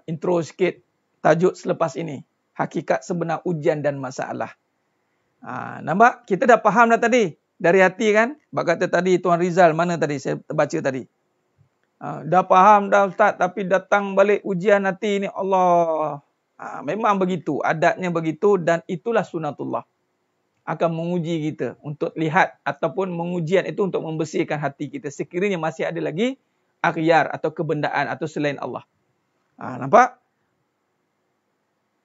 intro sikit tajuk selepas ini. Hakikat sebenar ujian dan masalah. Nampak? Kita dah faham dah tadi. Dari hati kan? Sebab kata tadi Tuan Rizal, mana tadi? Saya baca tadi. Dah faham dah Ustaz, tapi datang balik ujian hati ni Allah. Memang begitu. Adatnya begitu dan itulah sunatullah. Akan menguji kita untuk lihat ataupun mengujian itu untuk membersihkan hati kita. Sekiranya masih ada lagi akhyar atau kebendaan atau selain Allah. Nampak?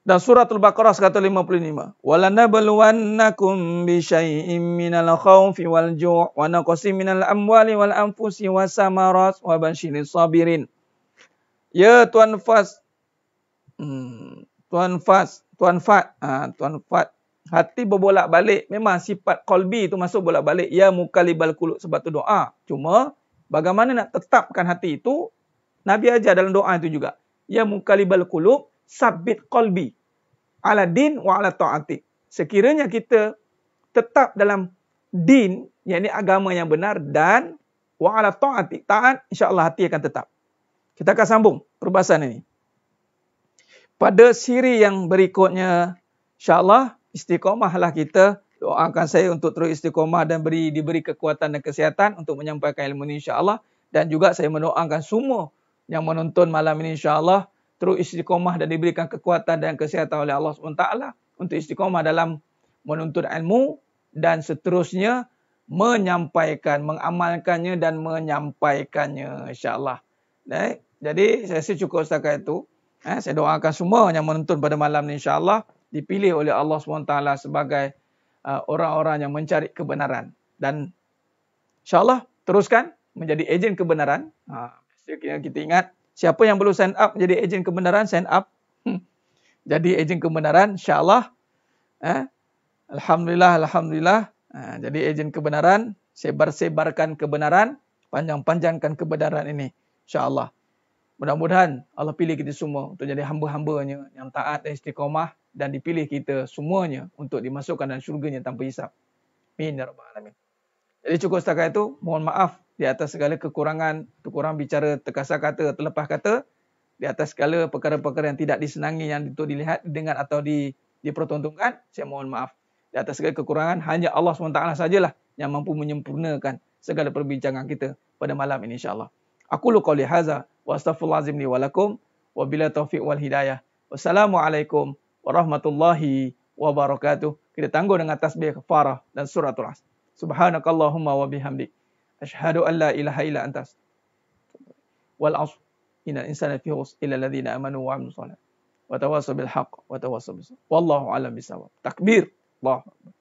Dan suratul Baqarah 155. Walanabluwannakum bisyai'im minal khawfi wal ju' wa naqsim minal amwali wal anfusi was samarat wa basyiris sabirin. Ya Tuan Fas. Tuan Fat. Hati berbolak-balik. Memang sifat qalbi itu masuk bolak-balik. Ya muqallibal qulub, sebab tu doa. Cuma bagaimana nak tetapkan hati itu, Nabi ajar dalam doa itu juga. Ya muqallibal qulub, sabbit qalbi ala din wa ala ta'ati. Sekiranya kita tetap dalam din, yakni agama yang benar, dan wa 'ala ta'ati, taat insya-Allah hati akan tetap. Kita akan sambung perbahasan ini. Pada siri yang berikutnya, insya-Allah istiqamahlah kita. Doakan saya untuk terus istiqamah dan diberi kekuatan dan kesihatan untuk menyampaikan ilmu ini insya-Allah. Dan juga saya mendoakan semua yang menonton malam ini insya-Allah terus istiqamah dan diberikan kekuatan dan kesihatan oleh Allah SWT untuk istiqamah dalam menuntut ilmu dan seterusnya menyampaikan, mengamalkannya dan menyampaikannya insya-Allah. Jadi saya rasa cukup setakat itu. Saya doakan semua yang menonton pada malam ini insya-Allah dipilih oleh Allah SWT sebagai orang-orang yang mencari kebenaran. Dan insya-Allah teruskan menjadi ejen kebenaran. Kita ingat, siapa yang belum sign up menjadi ejen kebenaran, sign up. Jadi ejen kebenaran insya-Allah. Alhamdulillah. Jadi ejen kebenaran, sebarkan kebenaran, panjangkan kebenaran ini insya-Allah. Mudah-mudahan Allah pilih kita semua untuk jadi hamba-hambanya yang taat dan istiqamah dan dipilih kita semuanya untuk dimasukkan dalam syurganya tanpa hisap. Amin ya rabbal alamin. Jadi cukup setakat itu. Mohon maaf di atas segala kekurangan, kurang bicara terkasar kata, terlepas kata, di atas segala perkara-perkara yang tidak disenangi yang untuk dilihat, dengar atau dipertontonkan, saya mohon maaf. Di atas segala kekurangan, hanya Allah SWT sajalah yang mampu menyempurnakan segala perbincangan kita pada malam ini insya-Allah. Aku lu qouli hadza wa astaghfirullahalazim li wa lakum wa bila taufiq wal hidayah. Wassalamualaikum warahmatullahi wabarakatuh. Kita tangguh dengan tasbih kafarah dan suratul Asr. Subhanakallahumma wa bihamdik asyhadu an la ilaha illa anta wal 'asr innal insana fi khusr illa alladziina amanu wa 'amilus shalihaat wa tawassaw bil haqq wa tawassaw bis sabr. Wallahu a'lam bissawab. Takbir. Allahu akbar.